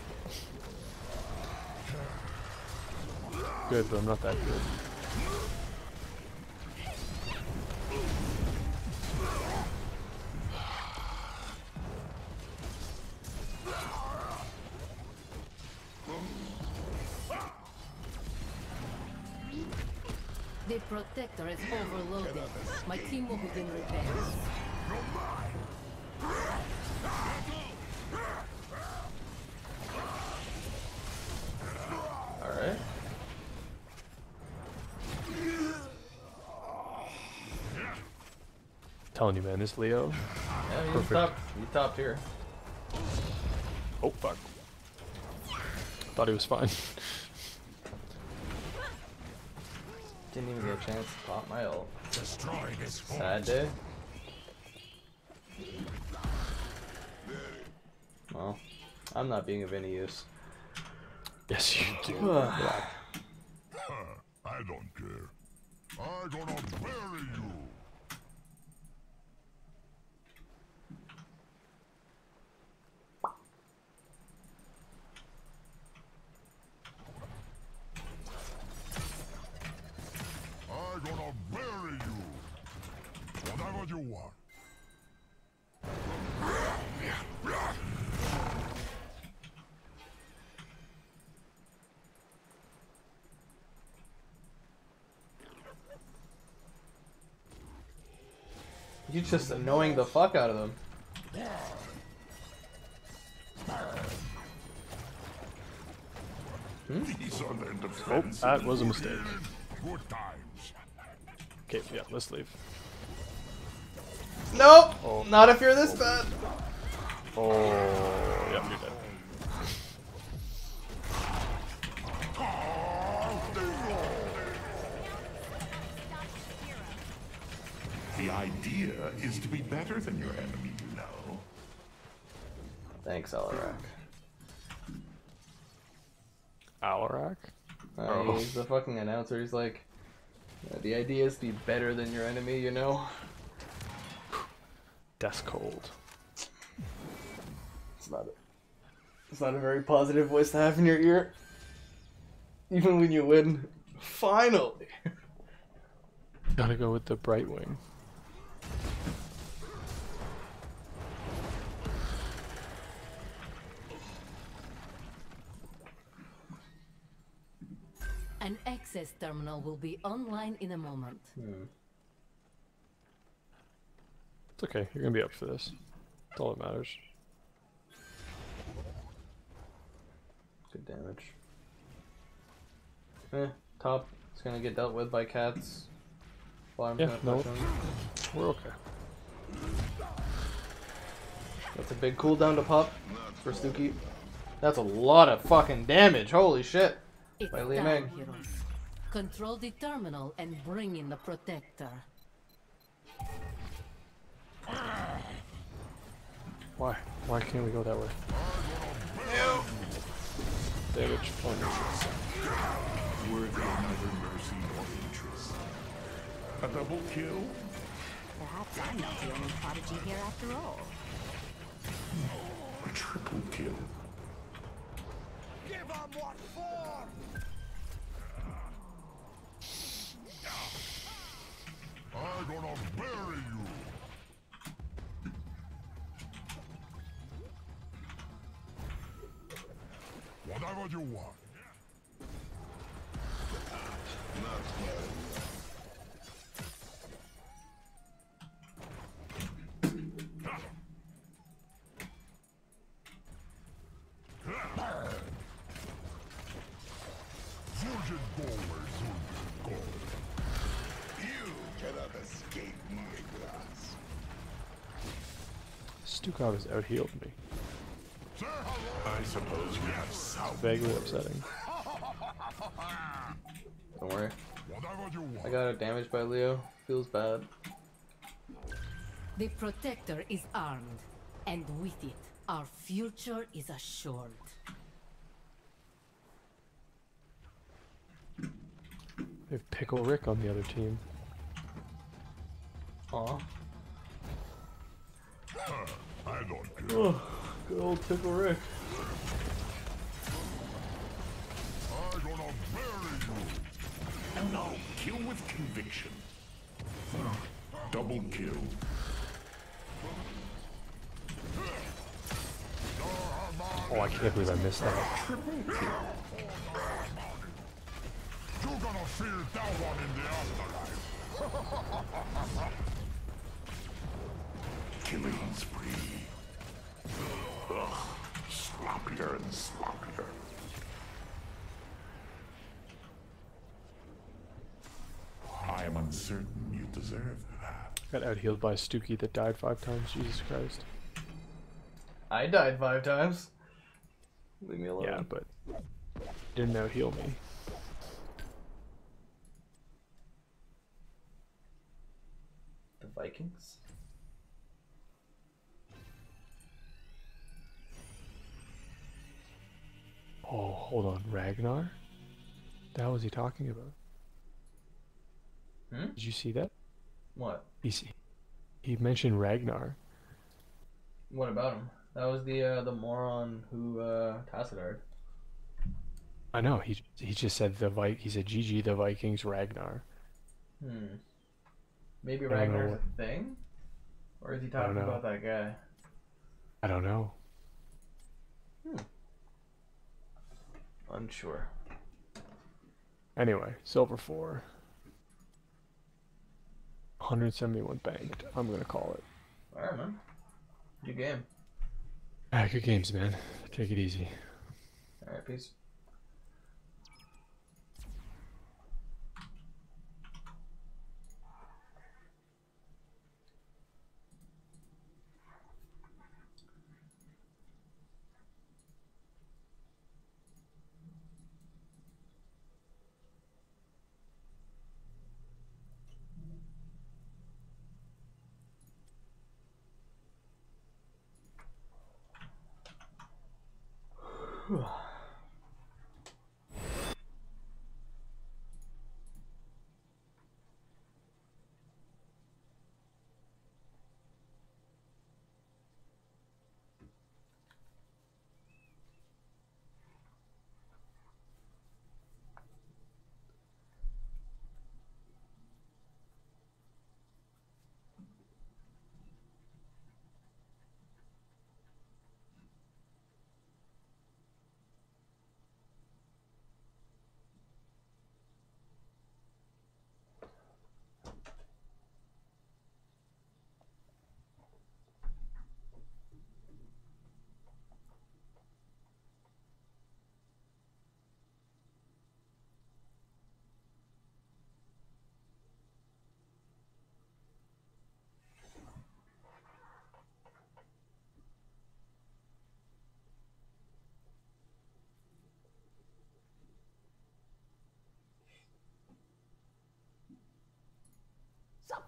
Good, but I'm not that good. The protector is overloaded. My team will begin repairs. Alright. Telling you, man, this Leo. Yeah, Perfect. he's top tier. Oh fuck. Thought he was fine. Didn't even get a chance to pop my ult. Destroy this fort. Sad day. Well, I'm not being of any use. Yes, you do. Huh, I don't care. I'm gonna bury you. I'm gonna bury you. Whatever you want. You're just annoying the fuck out of them. These are their Oh, defenses. that was a mistake. Good times. Okay, yeah, let's leave. Nope! Oh. Not if you're this bad. Oh, yep, you're dead. The idea is to be better than your enemy, you know. Thanks, Alarak. Alarak? He's the fucking announcer. He's like, the idea is to be better than your enemy, you know? Death cold. It's not a very positive voice to have in your ear. Even when you win. Finally! Gotta go with the bright wing. An access terminal will be online in a moment. It's okay, you're gonna be up for this. That's all that matters. Good damage. Top is gonna get dealt with by cats. Bottom's Yeah, gonna no, push him. we're okay. That's a big cooldown to pop for Stuki. That's a lot of fucking damage. Holy shit. It's By Li time, Ming. heroes. Control the terminal and bring in the protector. Why? Why can't we go that way? Damage plunge. Worthy of neither mercy nor interest. A double kill? Perhaps I'm not the only prodigy here after all. A triple kill? I'm gonna bury you! Whatever you want. Surgeon go where surgeon go. You cannot escape my grasp. Stukov has out-healed me. I suppose we have south. Vaguely upsetting. Don't worry. Whatever you want. I got it damaged by Leo. Feels bad. The protector is armed, and with it, our future is assured. They have Pickle Rick on the other team. Aw. I don't care. Oh, good old Pickle Rick. I'm gonna bury you. And now kill with conviction. Double kill. Oh, I can't believe I missed that. You're gonna feel that one in the afterlife. Killing spree. Ugh, sloppier and sloppier. I am uncertain you deserve that. Got out-healed by Stuki that died 5 times. Jesus Christ. I died 5 times. Leave me alone. Yeah, but didn't out-heal me. The Vikings? Oh, hold on. Ragnar? The hell was he talking about? Hmm? Did you see that? What? He mentioned Ragnar. What about him? That was the moron who Tassadard. I know. He just said he said GG the Vikings Ragnar. Maybe I don't Ragnar's know. a thing? Or is he talking know. about that guy? I don't know. Unsure. Anyway, silver 4. 171 banked. I'm gonna call it. Alright, man. Good game. Ah, good games, man. Take it easy. Alright, peace.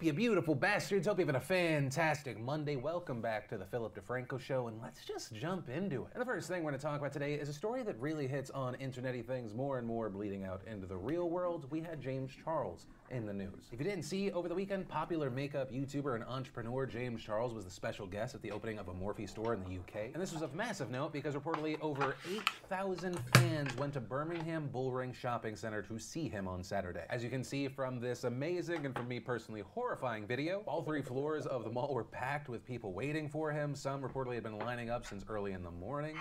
you beautiful bastards? Hope you're having a fantastic Monday. Welcome back to the Philip DeFranco Show, and let's just jump into it. And the first thing we're going to talk about today is a story that really hits on internet-y things more and more bleeding out into the real world. We had James Charles in the news. If you didn't see, over the weekend, popular makeup YouTuber and entrepreneur James Charles was the special guest at the opening of a Morphe store in the UK. And this was of massive note because reportedly over 8,000 fans went to Birmingham Bullring Shopping Center to see him on Saturday. As you can see from this amazing and for me personally horrifying video, all 3 floors of the mall were packed with people waiting for him. Some reportedly had been lining up since early in the morning.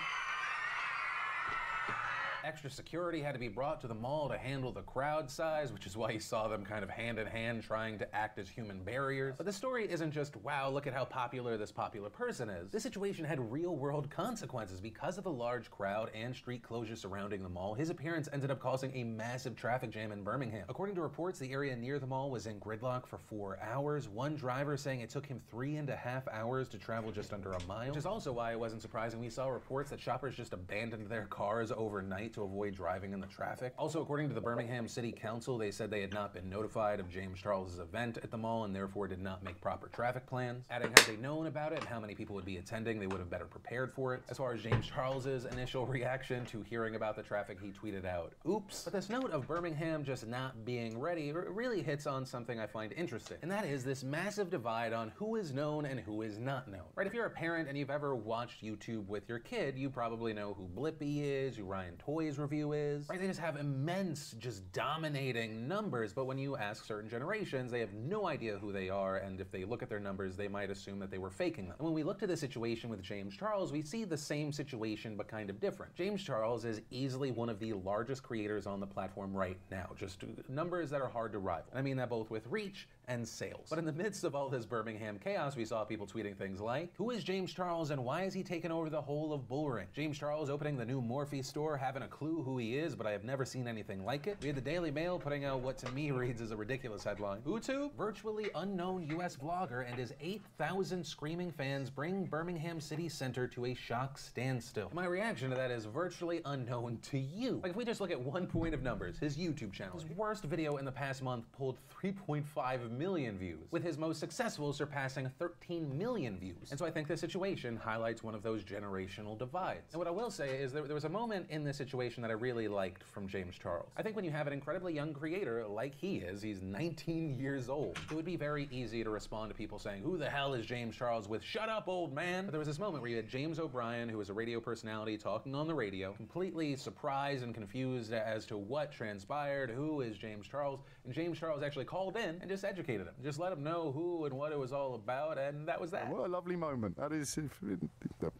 Extra security had to be brought to the mall to handle the crowd size, which is why you saw them kind of hand in hand trying to act as human barriers. But the story isn't just, wow, look at how popular this popular person is. This situation had real world consequences. Because of the large crowd and street closure surrounding the mall, his appearance ended up causing a massive traffic jam in Birmingham. According to reports, the area near the mall was in gridlock for 4 hours. One driver saying it took him 3.5 hours to travel just under a mile, which is also why it wasn't surprising we saw reports that shoppers just abandoned their cars overnight to avoid driving in the traffic. Also, according to the Birmingham City Council, they said they had not been notified of James Charles's event at the mall and therefore did not make proper traffic plans. Adding, had they known about it and how many people would be attending, they would have better prepared for it. As far as James Charles's initial reaction to hearing about the traffic, he tweeted out, "Oops." But this note of Birmingham just not being ready really hits on something I find interesting, and that is this massive divide on who is known and who is not known. Right? If you're a parent and you've ever watched YouTube with your kid, you probably know who Blippi is, who Ryan Toy's review is, right? They just have immense, just dominating numbers, but when you ask certain generations, they have no idea who they are, and if they look at their numbers, they might assume that they were faking them. And when we look to the situation with James Charles, we see the same situation, but kind of different. James Charles is easily one of the largest creators on the platform right now, just numbers that are hard to rival. And I mean that both with reach and sales. But in the midst of all this Birmingham chaos, we saw people tweeting things like, who is James Charles and why has he taken over the whole of Bullring? James Charles opening the new Morphe store, having a clue who he is, but I have never seen anything like it. We had the Daily Mail putting out what to me reads as a ridiculous headline. YouTube, virtually unknown US vlogger and his 8,000 screaming fans bring Birmingham City Center to a shock standstill. And my reaction to that is virtually unknown to you. Like if we just look at one point of numbers, his YouTube channel, his worst video in the past month pulled 3.5 million views, with his most successful surpassing 13 million views. And so I think this situation highlights one of those generational divides. And what I will say is there was a moment in this situation that I really liked from James Charles. I think when you have an incredibly young creator like he is, he's 19 years old, it would be very easy to respond to people saying, who the hell is James Charles with, shut up old man. But there was this moment where you had James O'Brien, who was a radio personality talking on the radio, completely surprised and confused as to what transpired, who is James Charles, and James Charles actually called in and just educated him, just let him know who and what it was all about, and that was that. What a lovely moment. That is the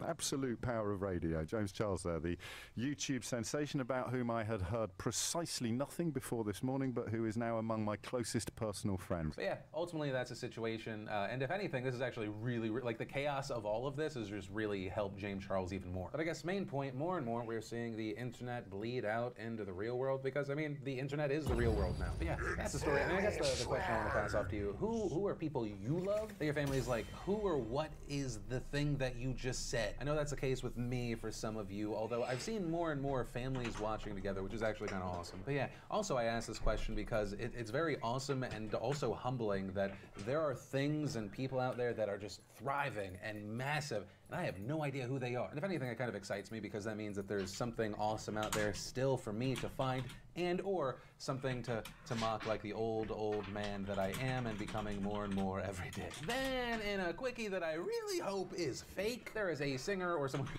absolute power of radio. James Charles there, the YouTube sensation about whom I had heard precisely nothing before this morning, but who is now among my closest personal friends. But yeah, ultimately that's a situation, and if anything, this is actually really, like the chaos of all of this has just really helped James Charles even more. But I guess main point, more and more we're seeing the internet bleed out into the real world, because I mean, the internet is the real world now. But yeah, that's the story. And I guess the question I want to pass off to you, who are people you love that your family is like, who or what is the thing that you just said? I know that's the case with me for some of you, although I've seen more and more families watching together, which is actually kind of awesome. But yeah, also I asked this question because it's very awesome and also humbling that there are things and people out there that are just thriving and massive, and I have no idea who they are. And if anything, it kind of excites me because that means that there's something awesome out there still for me to find, and or something to mock like the old man that I am and becoming more and more every day. Then in a quickie that I really hope is fake, there is a singer or someone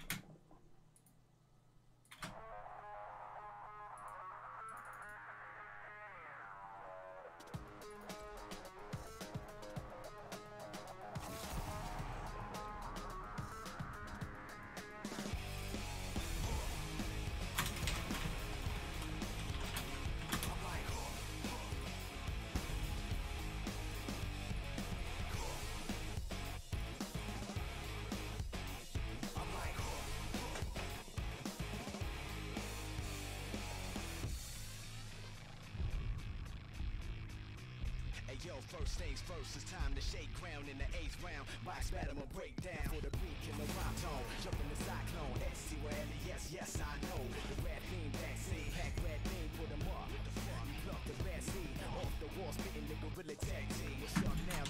Yo, first things first, it's time to shake ground in the 8th round. Box battle will break down for the beat in the rhyme tone. Jump in the cyclone, SC well, yes, I know. The red beam backseat, pack red beam, put them up. You pluck the bad seed, off the wall, spitting the gorilla tag team. What's up now,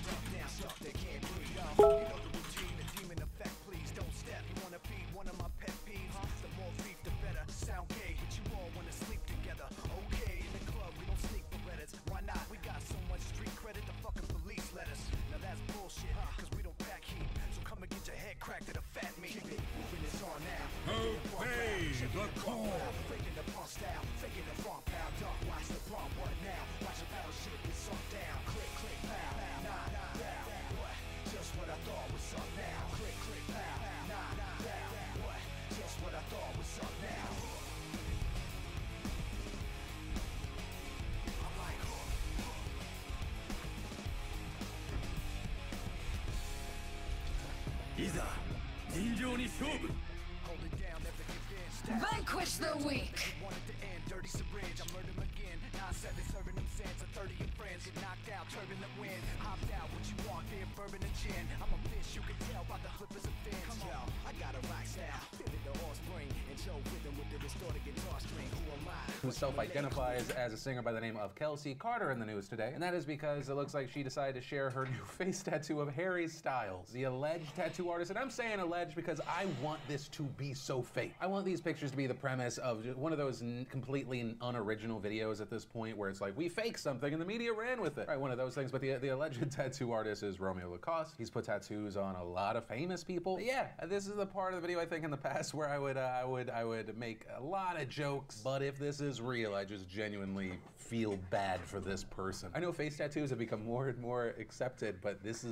Vanquish the weak! Dirty syringe, I murder him again. 9-7 serving them sands, 30 of friends get knocked out, turbulent wind. Hopped out, what you want, beer, bourbon, and gin. I'm a fish, you can tell by the flippers and fins. Come on, I got a rock style, pivot the offspring, and show rhythm with the distorted guitar string. Who am I? Who self-identifies as a singer by the name of Kelsey Carter in the news today, and that is because it looks like she decided to share her new face tattoo of Harry Styles, the alleged tattoo artist. And I'm saying alleged because I want this to be so fake. I want these pictures to be the premise of one of those completely unoriginal videos at this point where it's like, we faked something and the media ran with it. Right, one of those things. But the alleged tattoo artist is Romeo Lacoste. He's put tattoos on a lot of famous people. But yeah, this is the part of the video I think in the past where I would make a lot of jokes. But if this is real, I just genuinely feel bad for this person. I know face tattoos have become more and more accepted, but this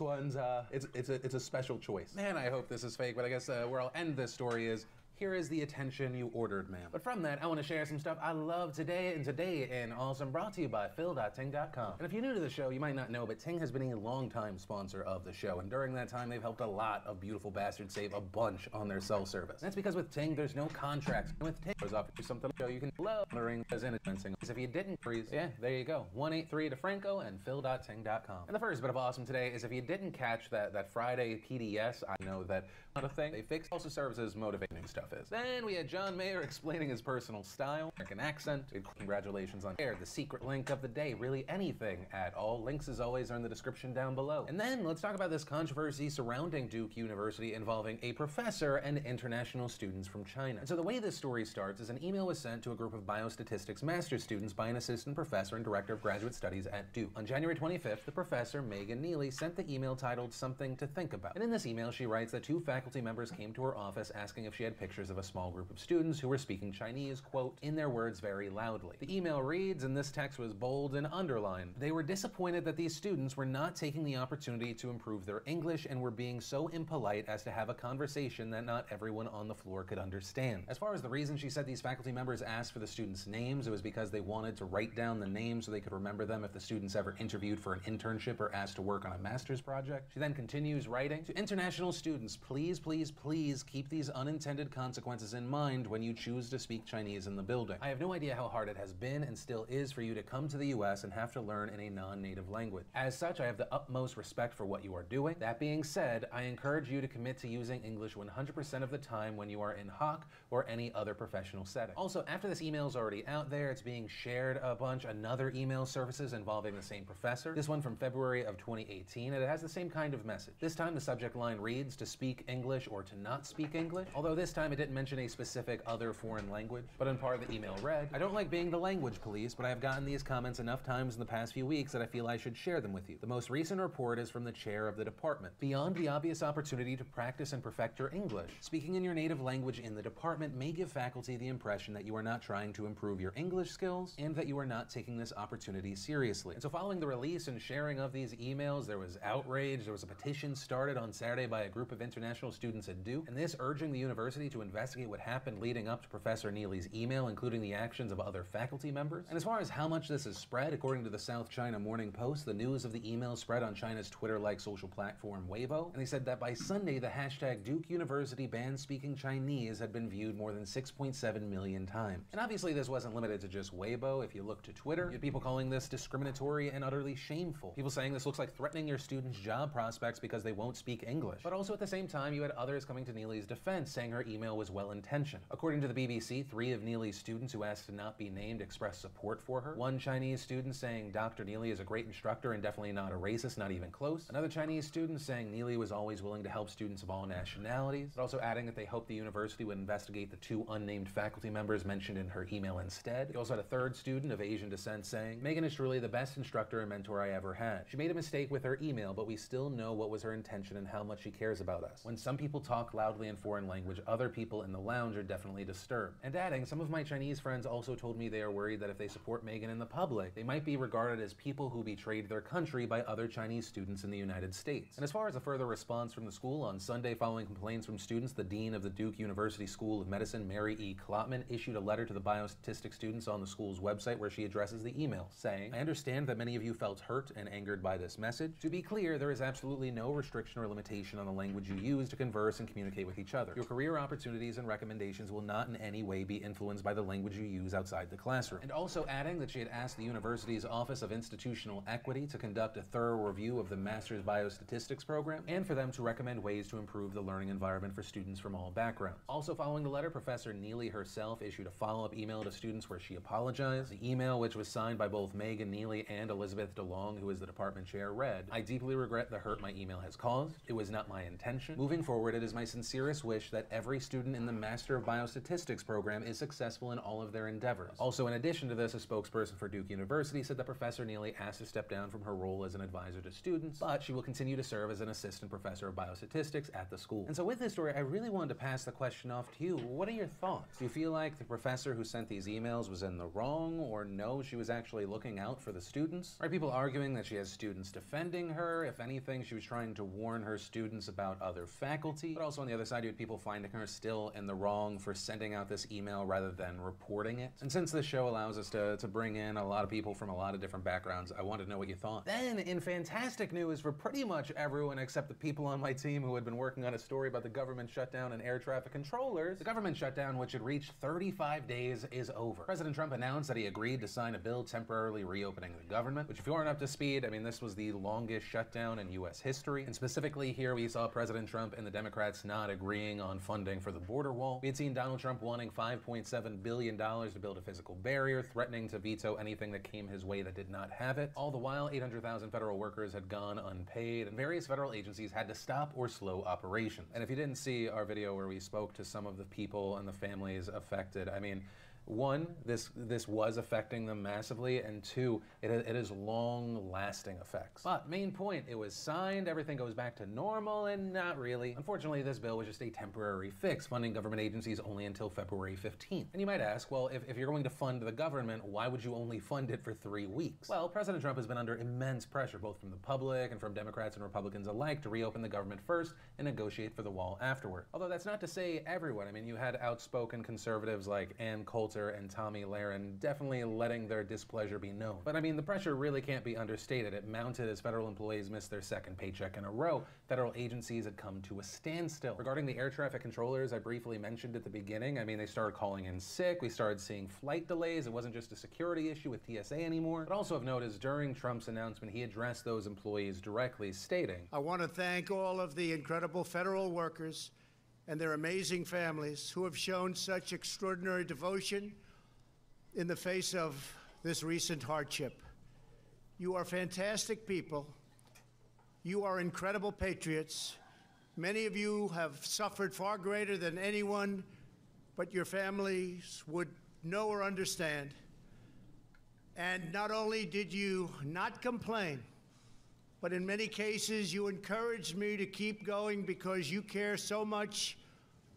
one's it's a special choice. Man, I hope this is fake. But I guess where I'll end this story is, here is the attention you ordered, ma'am. But from that, I want to share some stuff I love today and awesome, brought to you by phil.ting.com. And if you're new to the show, you might not know, but Ting has been a long-time sponsor of the show, and during that time, they've helped a lot of beautiful bastards save a bunch on their cell service. And that's because with Ting, there's no contracts. And with Ting, there's offers you something you can love, learning as innocent. If you didn't freeze, yeah, there you go. 183-DeFranco and phil.ting.com. And the first bit of awesome today is if you didn't catch that Friday PDS, I know that not a thing. They fixed also serves as motivating stuff is. Then we had John Mayer explaining his personal style, American accent. Congratulations on air. The secret link of the day, really anything at all. Links as always are in the description down below. And then let's talk about this controversy surrounding Duke University involving a professor and international students from China. And so the way this story starts is an email was sent to a group of biostatistics master's students by an assistant professor and director of graduate studies at Duke. On January 25th, the professor, Megan Neely, sent the email titled Something to Think About. And in this email, she writes that 2 faculty members came to her office asking if she had pictures of a small group of students who were speaking Chinese, quote, in their words very loudly. The email reads, and this text was bold and underlined, they were disappointed that these students were not taking the opportunity to improve their English and were being so impolite as to have a conversation that not everyone on the floor could understand. As far as the reason she said these faculty members asked for the students' names, it was because they wanted to write down the names so they could remember them if the students ever interviewed for an internship or asked to work on a master's project. She then continues writing, to international students, please, please, please keep these unintended consequences in mind when you choose to speak Chinese in the building. I have no idea how hard it has been and still is for you to come to the US and have to learn in a non-native language. As such, I have the utmost respect for what you are doing. That being said, I encourage you to commit to using English 100% of the time when you are in Hawk or any other professional setting. Also, after this email is already out there, it's being shared a bunch, another email surfaces involving the same professor. This one from February of 2018, and it has the same kind of message. This time the subject line reads, to speak English or to not speak English, although this time it didn't mention a specific other foreign language. But in part of the email read, I don't like being the language police, but I have gotten these comments enough times in the past few weeks that I feel I should share them with you. The most recent report is from the chair of the department. Beyond the obvious opportunity to practice and perfect your English, speaking in your native language in the department may give faculty the impression that you are not trying to improve your English skills and that you are not taking this opportunity seriously. And so following the release and sharing of these emails, there was outrage. There was a petition started on Saturday by a group of international students at Duke, and this urging the university to investigate what happened leading up to Professor Neely's email, including the actions of other faculty members. And as far as how much this is spread, according to the South China Morning Post, the news of the email spread on China's Twitter-like social platform Weibo, and they said that by Sunday, the hashtag Duke University bans speaking Chinese had been viewed more than 6.7 million times. And obviously this wasn't limited to just Weibo. If you look to Twitter, you had people calling this discriminatory and utterly shameful. People saying this looks like threatening your students' job prospects because they won't speak English. But also at the same time, you had others coming to Neely's defense, saying her email was well-intentioned. According to the BBC, 3 of Neely's students who asked to not be named expressed support for her. One Chinese student saying Dr. Neely is a great instructor and definitely not a racist, not even close. Another Chinese student saying Neely was always willing to help students of all nationalities, but also adding that they hoped the university would investigate the 2 unnamed faculty members mentioned in her email instead. You also had a third student of Asian descent saying, Megan is truly the best instructor and mentor I ever had. She made a mistake with her email, but we still know what was her intention and how much she cares about us. When some people talk loudly in foreign language, other people people in the lounge are definitely disturbed. And adding, some of my Chinese friends also told me they are worried that if they support Megan in the public, they might be regarded as people who betrayed their country by other Chinese students in the United States. And as far as a further response from the school, on Sunday following complaints from students, the dean of the Duke University School of Medicine, Mary E. Klotman, issued a letter to the biostatistics students on the school's website where she addresses the email, saying, "I understand that many of you felt hurt and angered by this message. To be clear, there is absolutely no restriction or limitation on the language you use to converse and communicate with each other. Your career opportunities and recommendations will not in any way be influenced by the language you use outside the classroom." And also adding that she had asked the university's Office of Institutional Equity to conduct a thorough review of the Master's Biostatistics program and for them to recommend ways to improve the learning environment for students from all backgrounds. Also following the letter, Professor Neely herself issued a follow-up email to students where she apologized. The email, which was signed by both Megan Neely and Elizabeth DeLong, who is the department chair, read, "I deeply regret the hurt my email has caused. It was not my intention. Moving forward, it is my sincerest wish that every student in the Master of Biostatistics program is successful in all of their endeavors." Also, in addition to this, a spokesperson for Duke University said that Professor Neely asked to step down from her role as an advisor to students, but she will continue to serve as an assistant professor of biostatistics at the school. And so with this story, I really wanted to pass the question off to you. What are your thoughts? Do you feel like the professor who sent these emails was in the wrong, or no, she was actually looking out for the students? Are people arguing that she has students defending her? If anything, she was trying to warn her students about other faculty. But also on the other side, you had people finding her still in the wrong for sending out this email rather than reporting it. And since this show allows us to bring in a lot of people from a lot of different backgrounds, I wanted to know what you thought. Then, in fantastic news for pretty much everyone except the people on my team who had been working on a story about the government shutdown and air traffic controllers, the government shutdown, which had reached 35 days, is over. President Trump announced that he agreed to sign a bill temporarily reopening the government, which if you aren't up to speed, I mean, this was the longest shutdown in U.S. history. And specifically here, we saw President Trump and the Democrats not agreeing on funding for the border wall. We had seen Donald Trump wanting $5.7 billion to build a physical barrier, threatening to veto anything that came his way that did not have it. All the while, 800,000 federal workers had gone unpaid, and various federal agencies had to stop or slow operations. And if you didn't see our video where we spoke to some of the people and the families affected, I mean, one, this was affecting them massively, and two, it has long-lasting effects. But main point, it was signed, everything goes back to normal, and not really. Unfortunately, this bill was just a temporary fix, funding government agencies only until February 15th. And you might ask, well, if you're going to fund the government, why would you only fund it for 3 weeks? Well, President Trump has been under immense pressure, both from the public and from Democrats and Republicans alike, to reopen the government first and negotiate for the wall afterward. Although that's not to say everyone. I mean, you had outspoken conservatives like Ann Coulter and Tommy Lahren definitely letting their displeasure be known. But I mean, the pressure really can't be understated. It mounted as federal employees missed their second paycheck in a row. Federal agencies had come to a standstill. Regarding the air traffic controllers I briefly mentioned at the beginning, I mean, they started calling in sick. We started seeing flight delays. It wasn't just a security issue with TSA anymore. But also of note is during Trump's announcement, he addressed those employees directly, stating, "I want to thank all of the incredible federal workers and their amazing families who have shown such extraordinary devotion in the face of this recent hardship. You are fantastic people. You are incredible patriots. Many of you have suffered far greater than anyone but your families would know or understand. And not only did you not complain, but in many cases you encouraged me to keep going because you care so much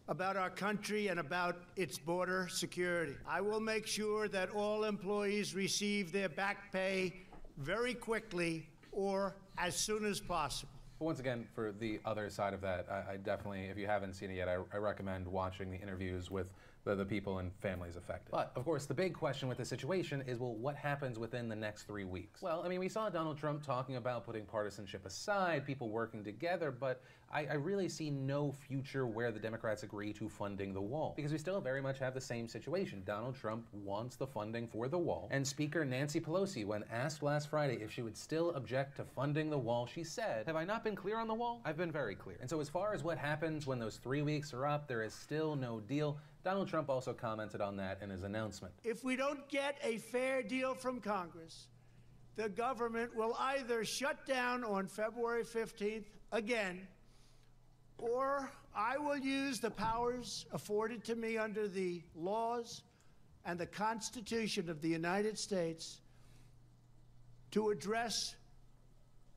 about our country and about its border security. I will make sure that all employees receive their back pay very quickly or as soon as possible." But once again, for the other side of that, I definitely, if you haven't seen it yet, I recommend watching the interviews with the people and families affected. But, of course, the big question with the situation is, well, what happens within the next 3 weeks? Well, I mean, we saw Donald Trump talking about putting partisanship aside, people working together, but I really see no future where the Democrats agree to funding the wall, because we still very much have the same situation. Donald Trump wants the funding for the wall, and Speaker Nancy Pelosi, when asked last Friday if she would still object to funding the wall, she said, "Have I not been clear on the wall? I've been very clear." And so as far as what happens when those 3 weeks are up, there is still no deal. Donald Trump also commented on that in his announcement. "If we don't get a fair deal from Congress, the government will either shut down on February 15th again, or I will use the powers afforded to me under the laws and the Constitution of the United States to address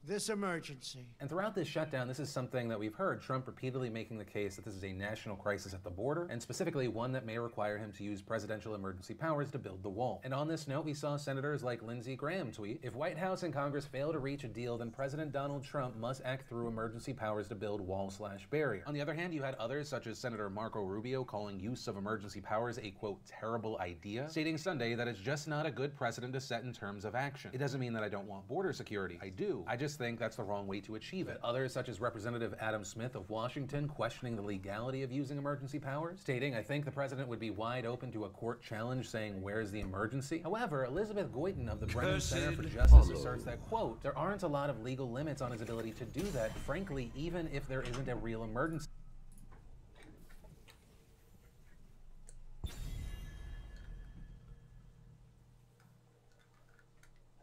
this emergency. And throughout this shutdown, this is something that we've heard Trump repeatedly making the case that this is a national crisis at the border, and specifically one that may require him to use presidential emergency powers to build the wall. And on this note, we saw senators like Lindsey Graham tweet, "If White House and Congress fail to reach a deal, then President Donald Trump must act through emergency powers to build wall/barrier." On the other hand, you had others such as Senator Marco Rubio calling use of emergency powers a, quote, terrible idea, stating Sunday that it's just not a good precedent to set in terms of action. It doesn't mean that I don't want border security. I do. I just think that's the wrong way to achieve it. Others, such as Representative Adam Smith of Washington, questioning the legality of using emergency powers, stating, "I think the president would be wide open to a court challenge saying, where's the emergency?" However, Elizabeth Goyton of the Brennan Center for Justice asserts that, quote, "there aren't a lot of legal limits on his ability to do that, frankly, even if there isn't a real emergency."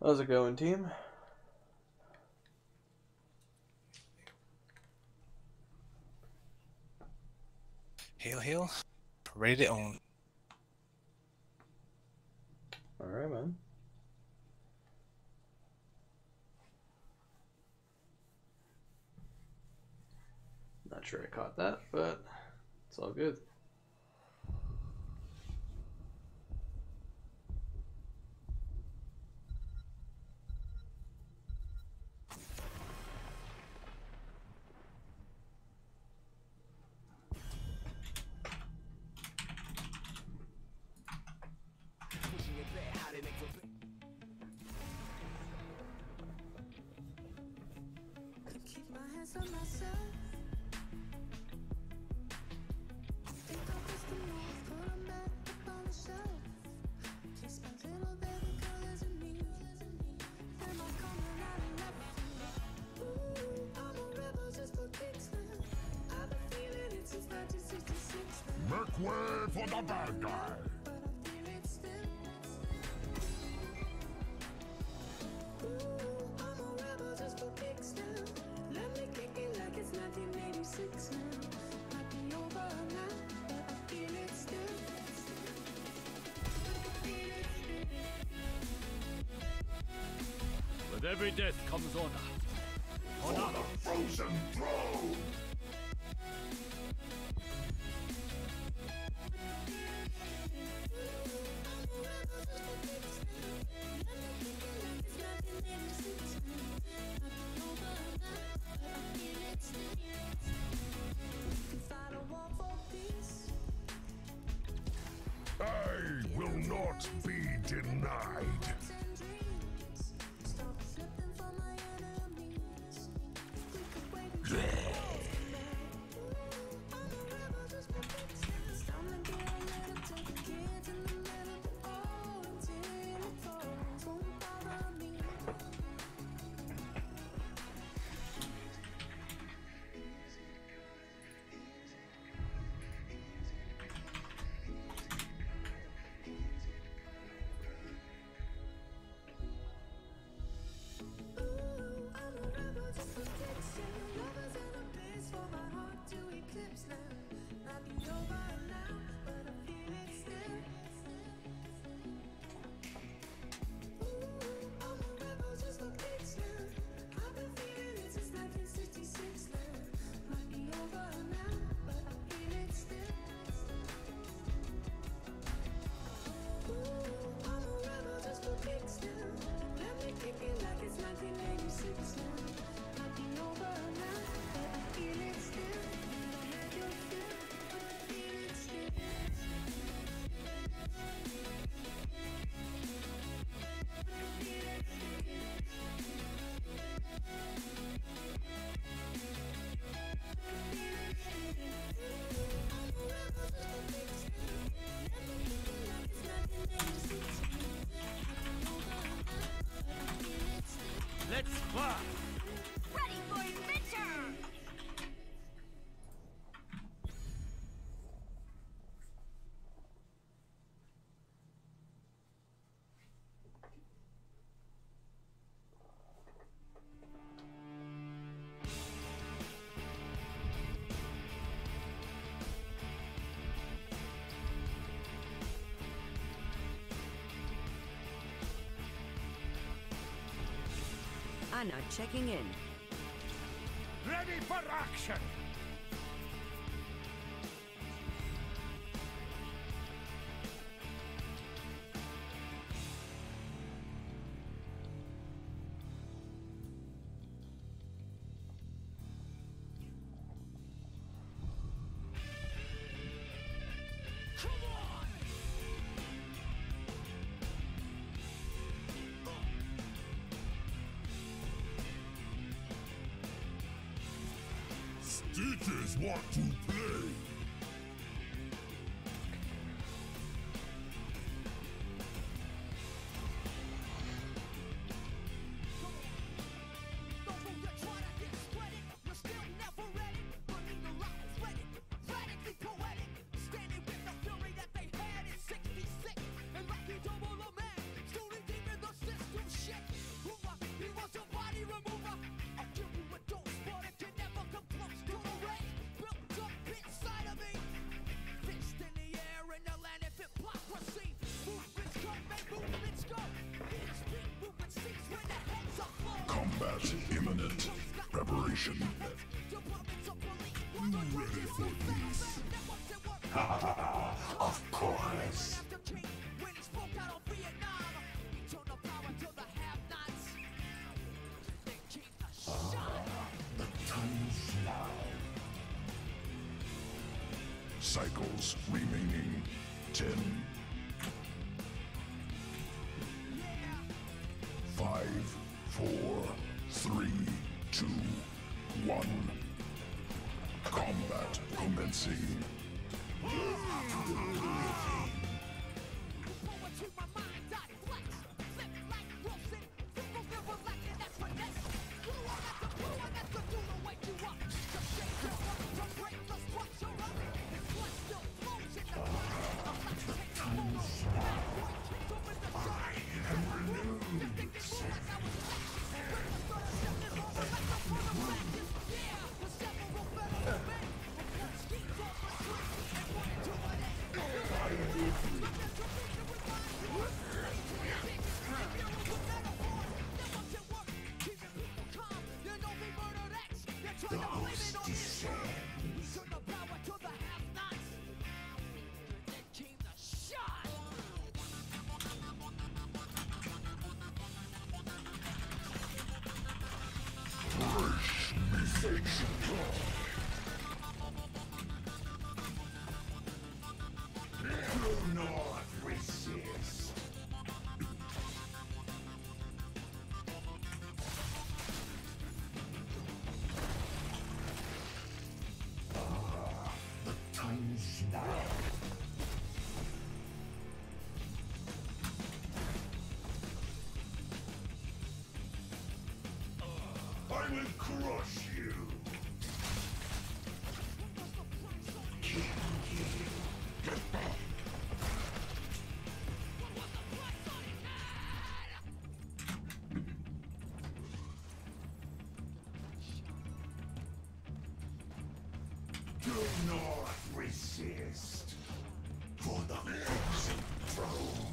How's it going, team? Hail, hail. Ready to own. Alright, man. Not sure I caught that, but it's all good. Make way for the bad guy. With every death comes honor. For the frozen throne. I will not be denied. Let's fly! Ready for adventure! Ana checking in. Ready for action! Stitches want to play. Combat imminent. Preparation. Ready for this? Of course. The time is now. Cycles remaining 10. 5, 4, 3, 2, 1. Combat commencing. The host descends. Fresh message. Do not resist. The time is now. I will crush you. Get back. Do not resist for the crimson throne.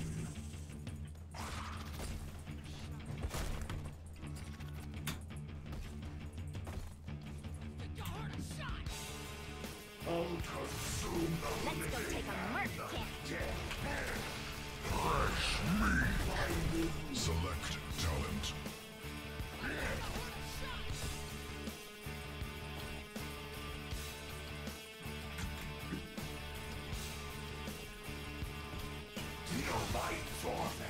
I'll consume the Let's go living take a and merc the camp. dead. Fresh meat. Select talent. Dynamite warfare.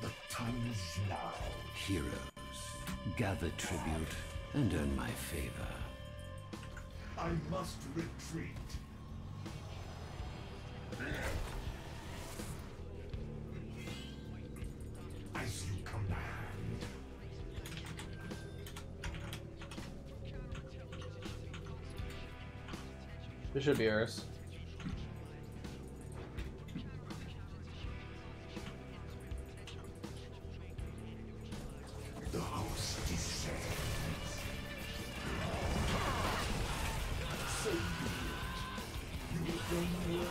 The time is now. Heroes, gather tribute and earn my favor. I must retreat. As you command. This should be ours. The host descends. So be it. You will bring well.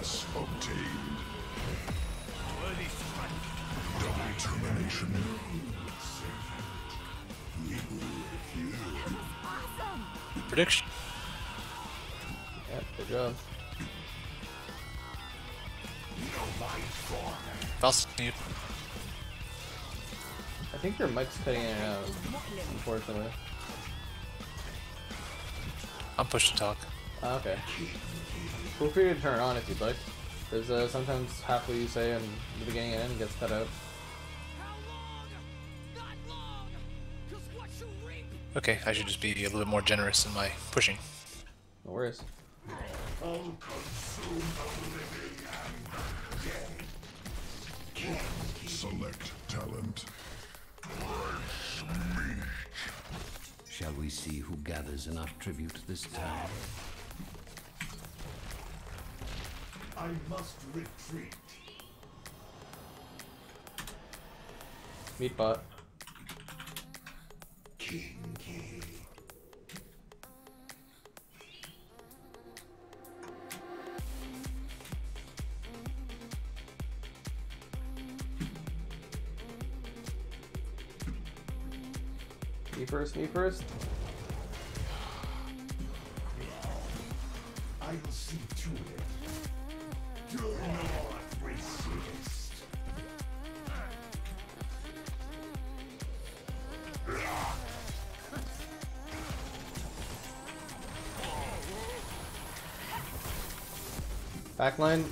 Success obtained. Double termination. Prediction. Yeah, good job. False mute. I think your mic's cutting in and out, unfortunately. I'm push to talk. Okay. Feel free to turn it on if you'd like. Because sometimes half what you say in the beginning and end gets cut out. Okay, I should just be a little bit more generous in my pushing. No worries. Select talent. Shall we see who gathers enough tribute this time? I must retreat. Meat bot. King Key. Me first, me first. I will see to it. Do not resist. Backline.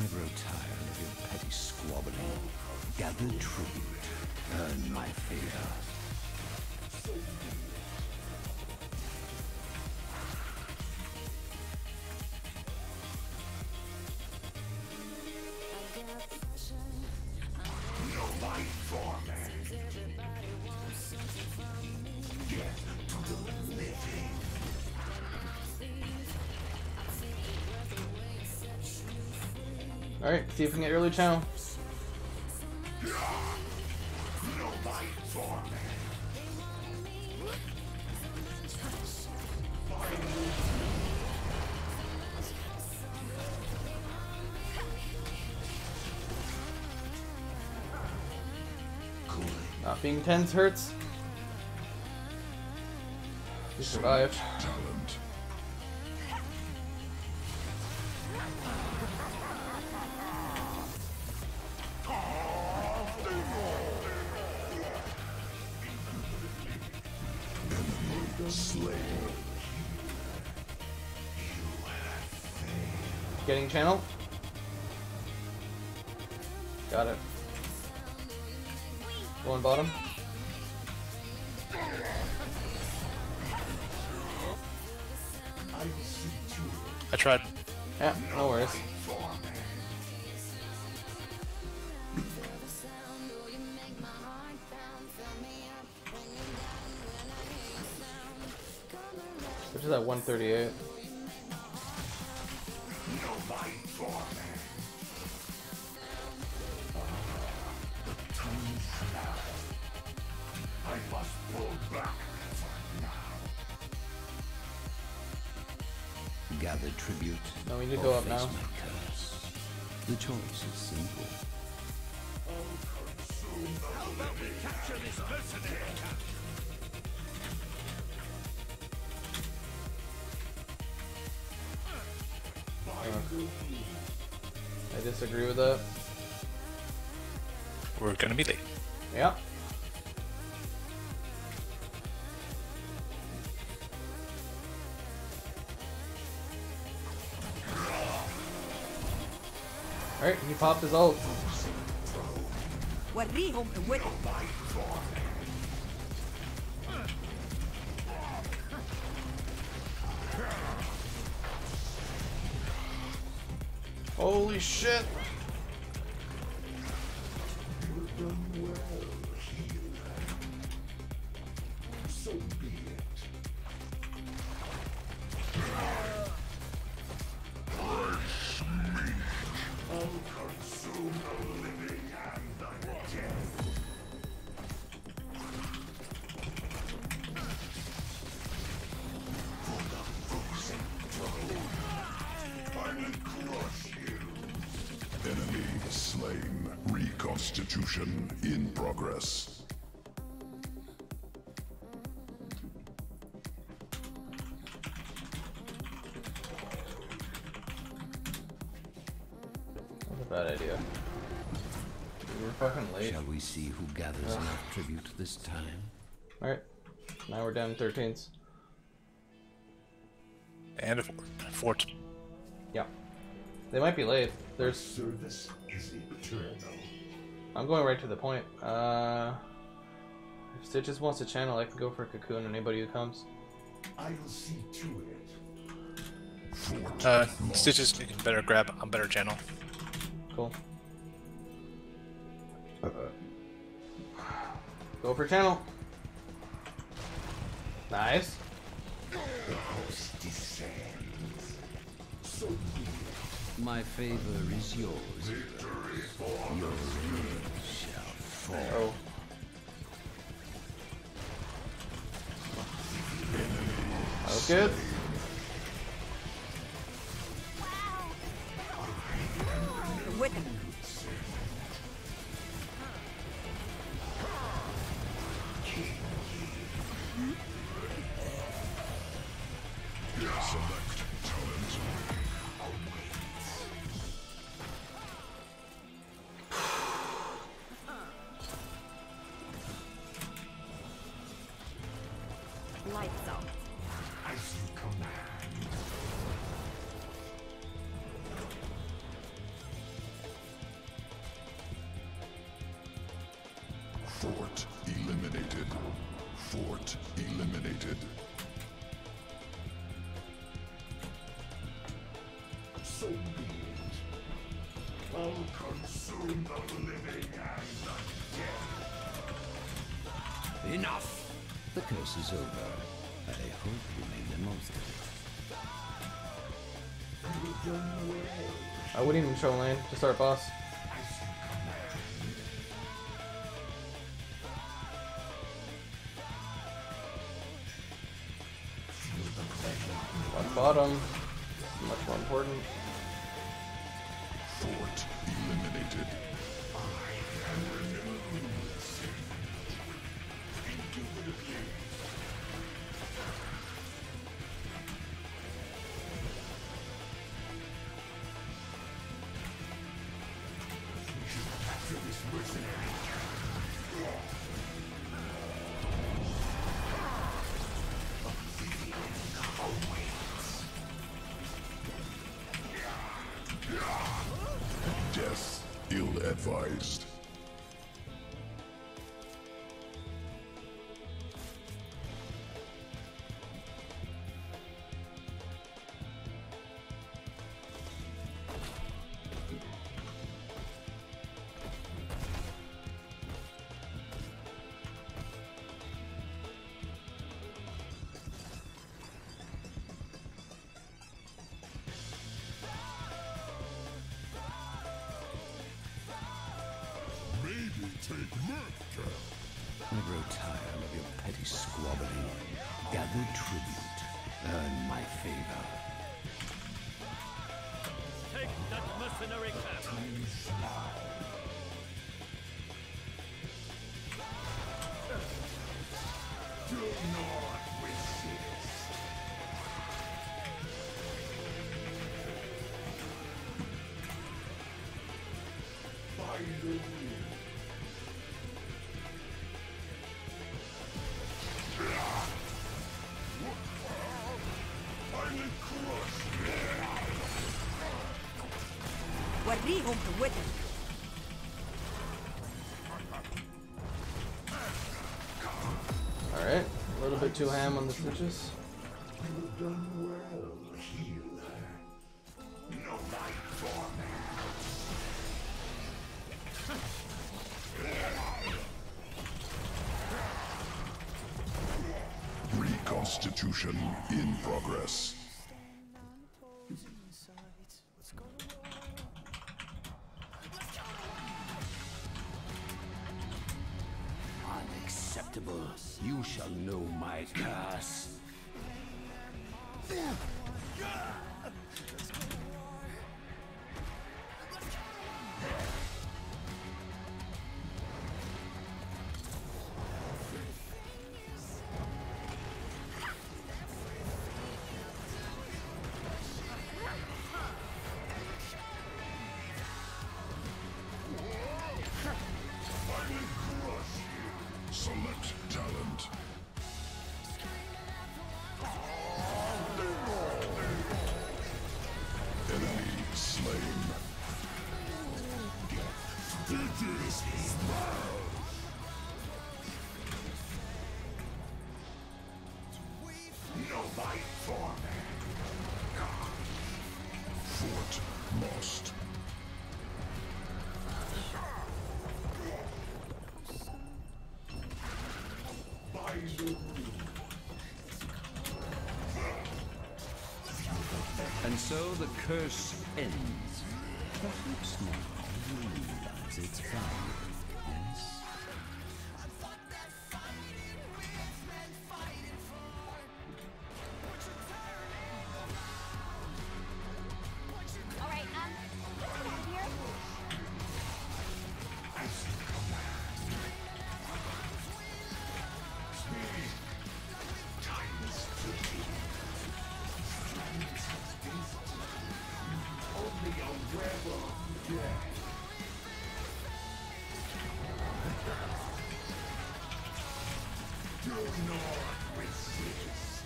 I grow tired of your petty squabbling. Gather tribute. Earn my favor. No life for me. Get to the living. Alright, see if we can get early channel. No life for me. Not being tense hurts. You survived. Talent. Slain. Getting channel. Got it. Going bottom. I tried. Yeah, no worries. Which is at 138. Gather tribute. No, we need to or go up face now. my curse. The choice is simple. How about we capture this mercenary camp? I disagree with that. We're gonna be late. Yeah. Alright, he popped his ult. Holy shit! Enemy slain. Reconstitution in progress. That's a bad idea. We were fucking late. Shall we see who gathers enough tribute this time? Alright. Now we're down 13s. And a fort. Yeah. They might be late. There's Service is eternal. I'm going right to the point. If Stitches wants a channel, I can go for Cocoon and anybody who comes. I will see to it. Stitches, you can better grab a better channel. Cool. Go for channel. Nice. The host descends. So My favor is yours. victory for Your rage shall fall. Oh. That was good. Wicked. select talent. Lights out. As you command. Fort eliminated. Fort eliminated. So be it. I'll consume the living and the dead. Enough! The curse is over. I hope you made the most of it. I wouldn't even show lane. Just our boss. Watch bottom. Much more important. Fort eliminated. Death ill-advised. Maybe take Mirth. I grow tired of your petty squabbling. Gather tribute. Earn my favor. Take that mercenary camp. Do not resist. By the wind. I will crush وريهم قوتك. Alright, a little bit too ham on the stitches. You've done well, healer. No light for me. Reconstitution in progress. Unacceptable. You shall know my curse. Select talent. Enemy slain. This is no fight for me. Fort lost. And so the curse ends. Perhaps now you realize its value. Yes? Alright, let's get out of here. Only a werewolf dead. Do not resist.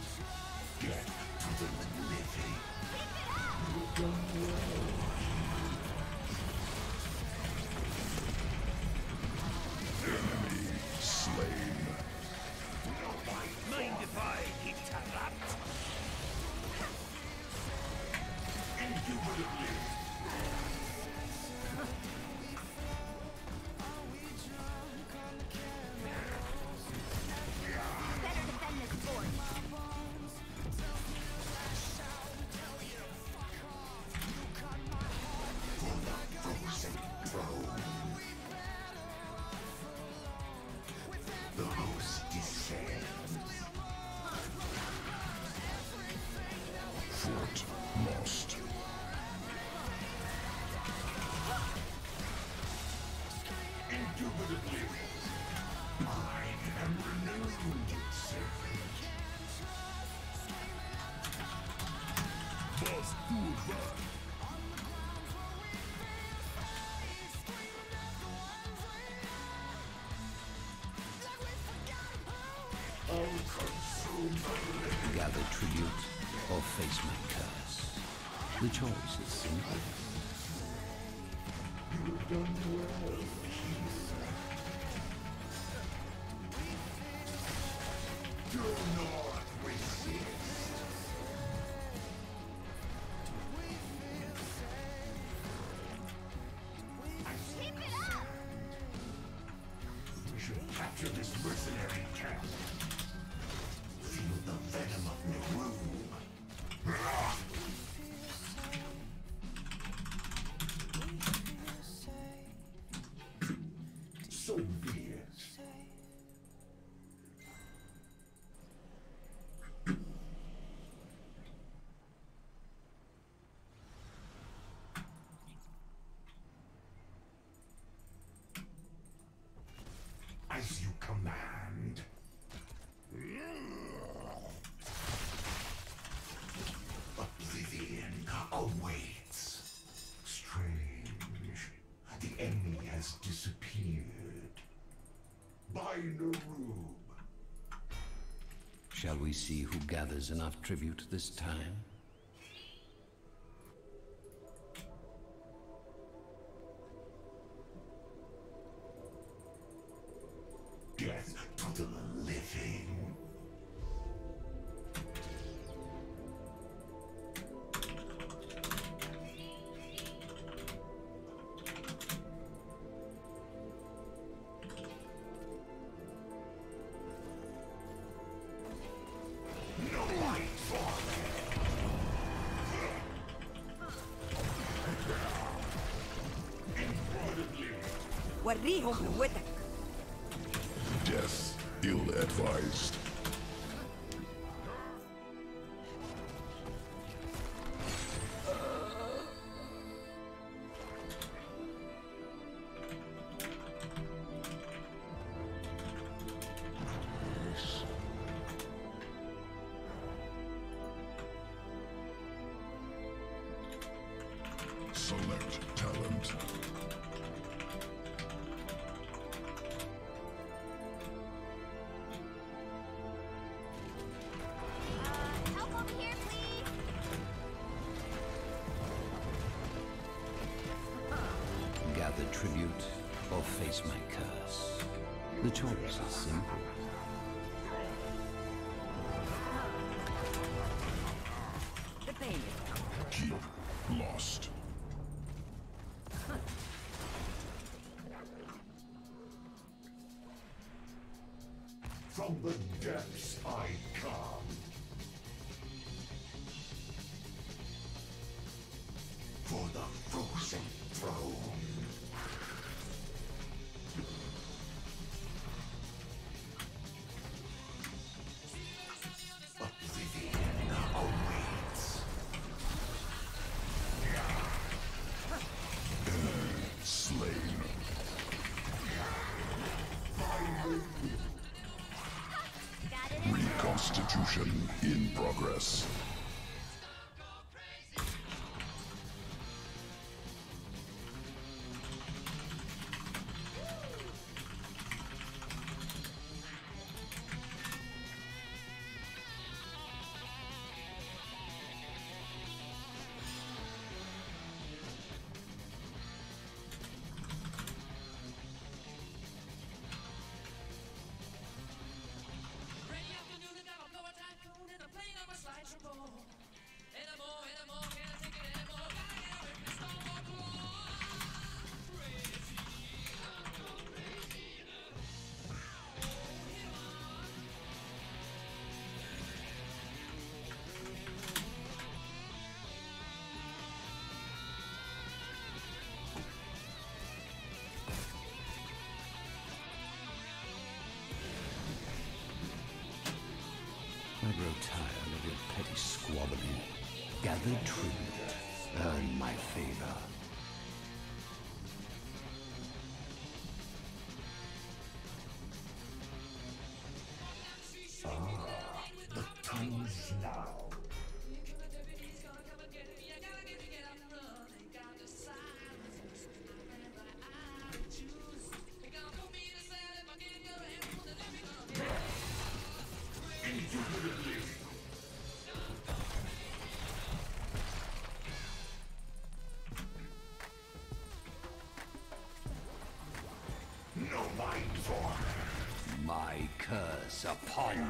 Get to the living. You've done well. Enemy slain. Mind if I interrupt? Indubitably. Better defend this fort. The host descends. Fort lost. Indubitably. I am renewed, servant. Boss, goodbye. Gather tribute or face my curse. The choice is simple. You've done well. Do not resist. Keep it up! We should capture this mercenary camp. Feel the venom of Naru. So be it. Shall we see who gathers enough tribute this time? Death to the living. وريهم قوتك. Death ill-advised. Select talent. Help over here, please. Gather tribute or face my curse. The choice is simple. The pain is gone. Keep lost. From the depths I come. For the frozen throne. Oblivion awaits. Slain. Reconstitution in progress. I grow tired of your petty squabbling. Gather tribute. Earn my favor. The time is now. No mind form. My curse upon you.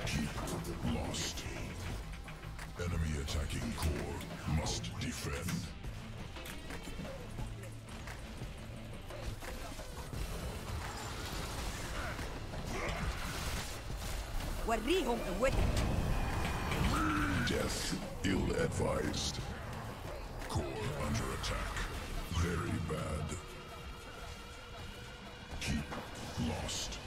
Keep lost. Enemy attacking core must defend. وريهم قوتك. Death ill-advised. Core under attack. Very bad. Keep lost.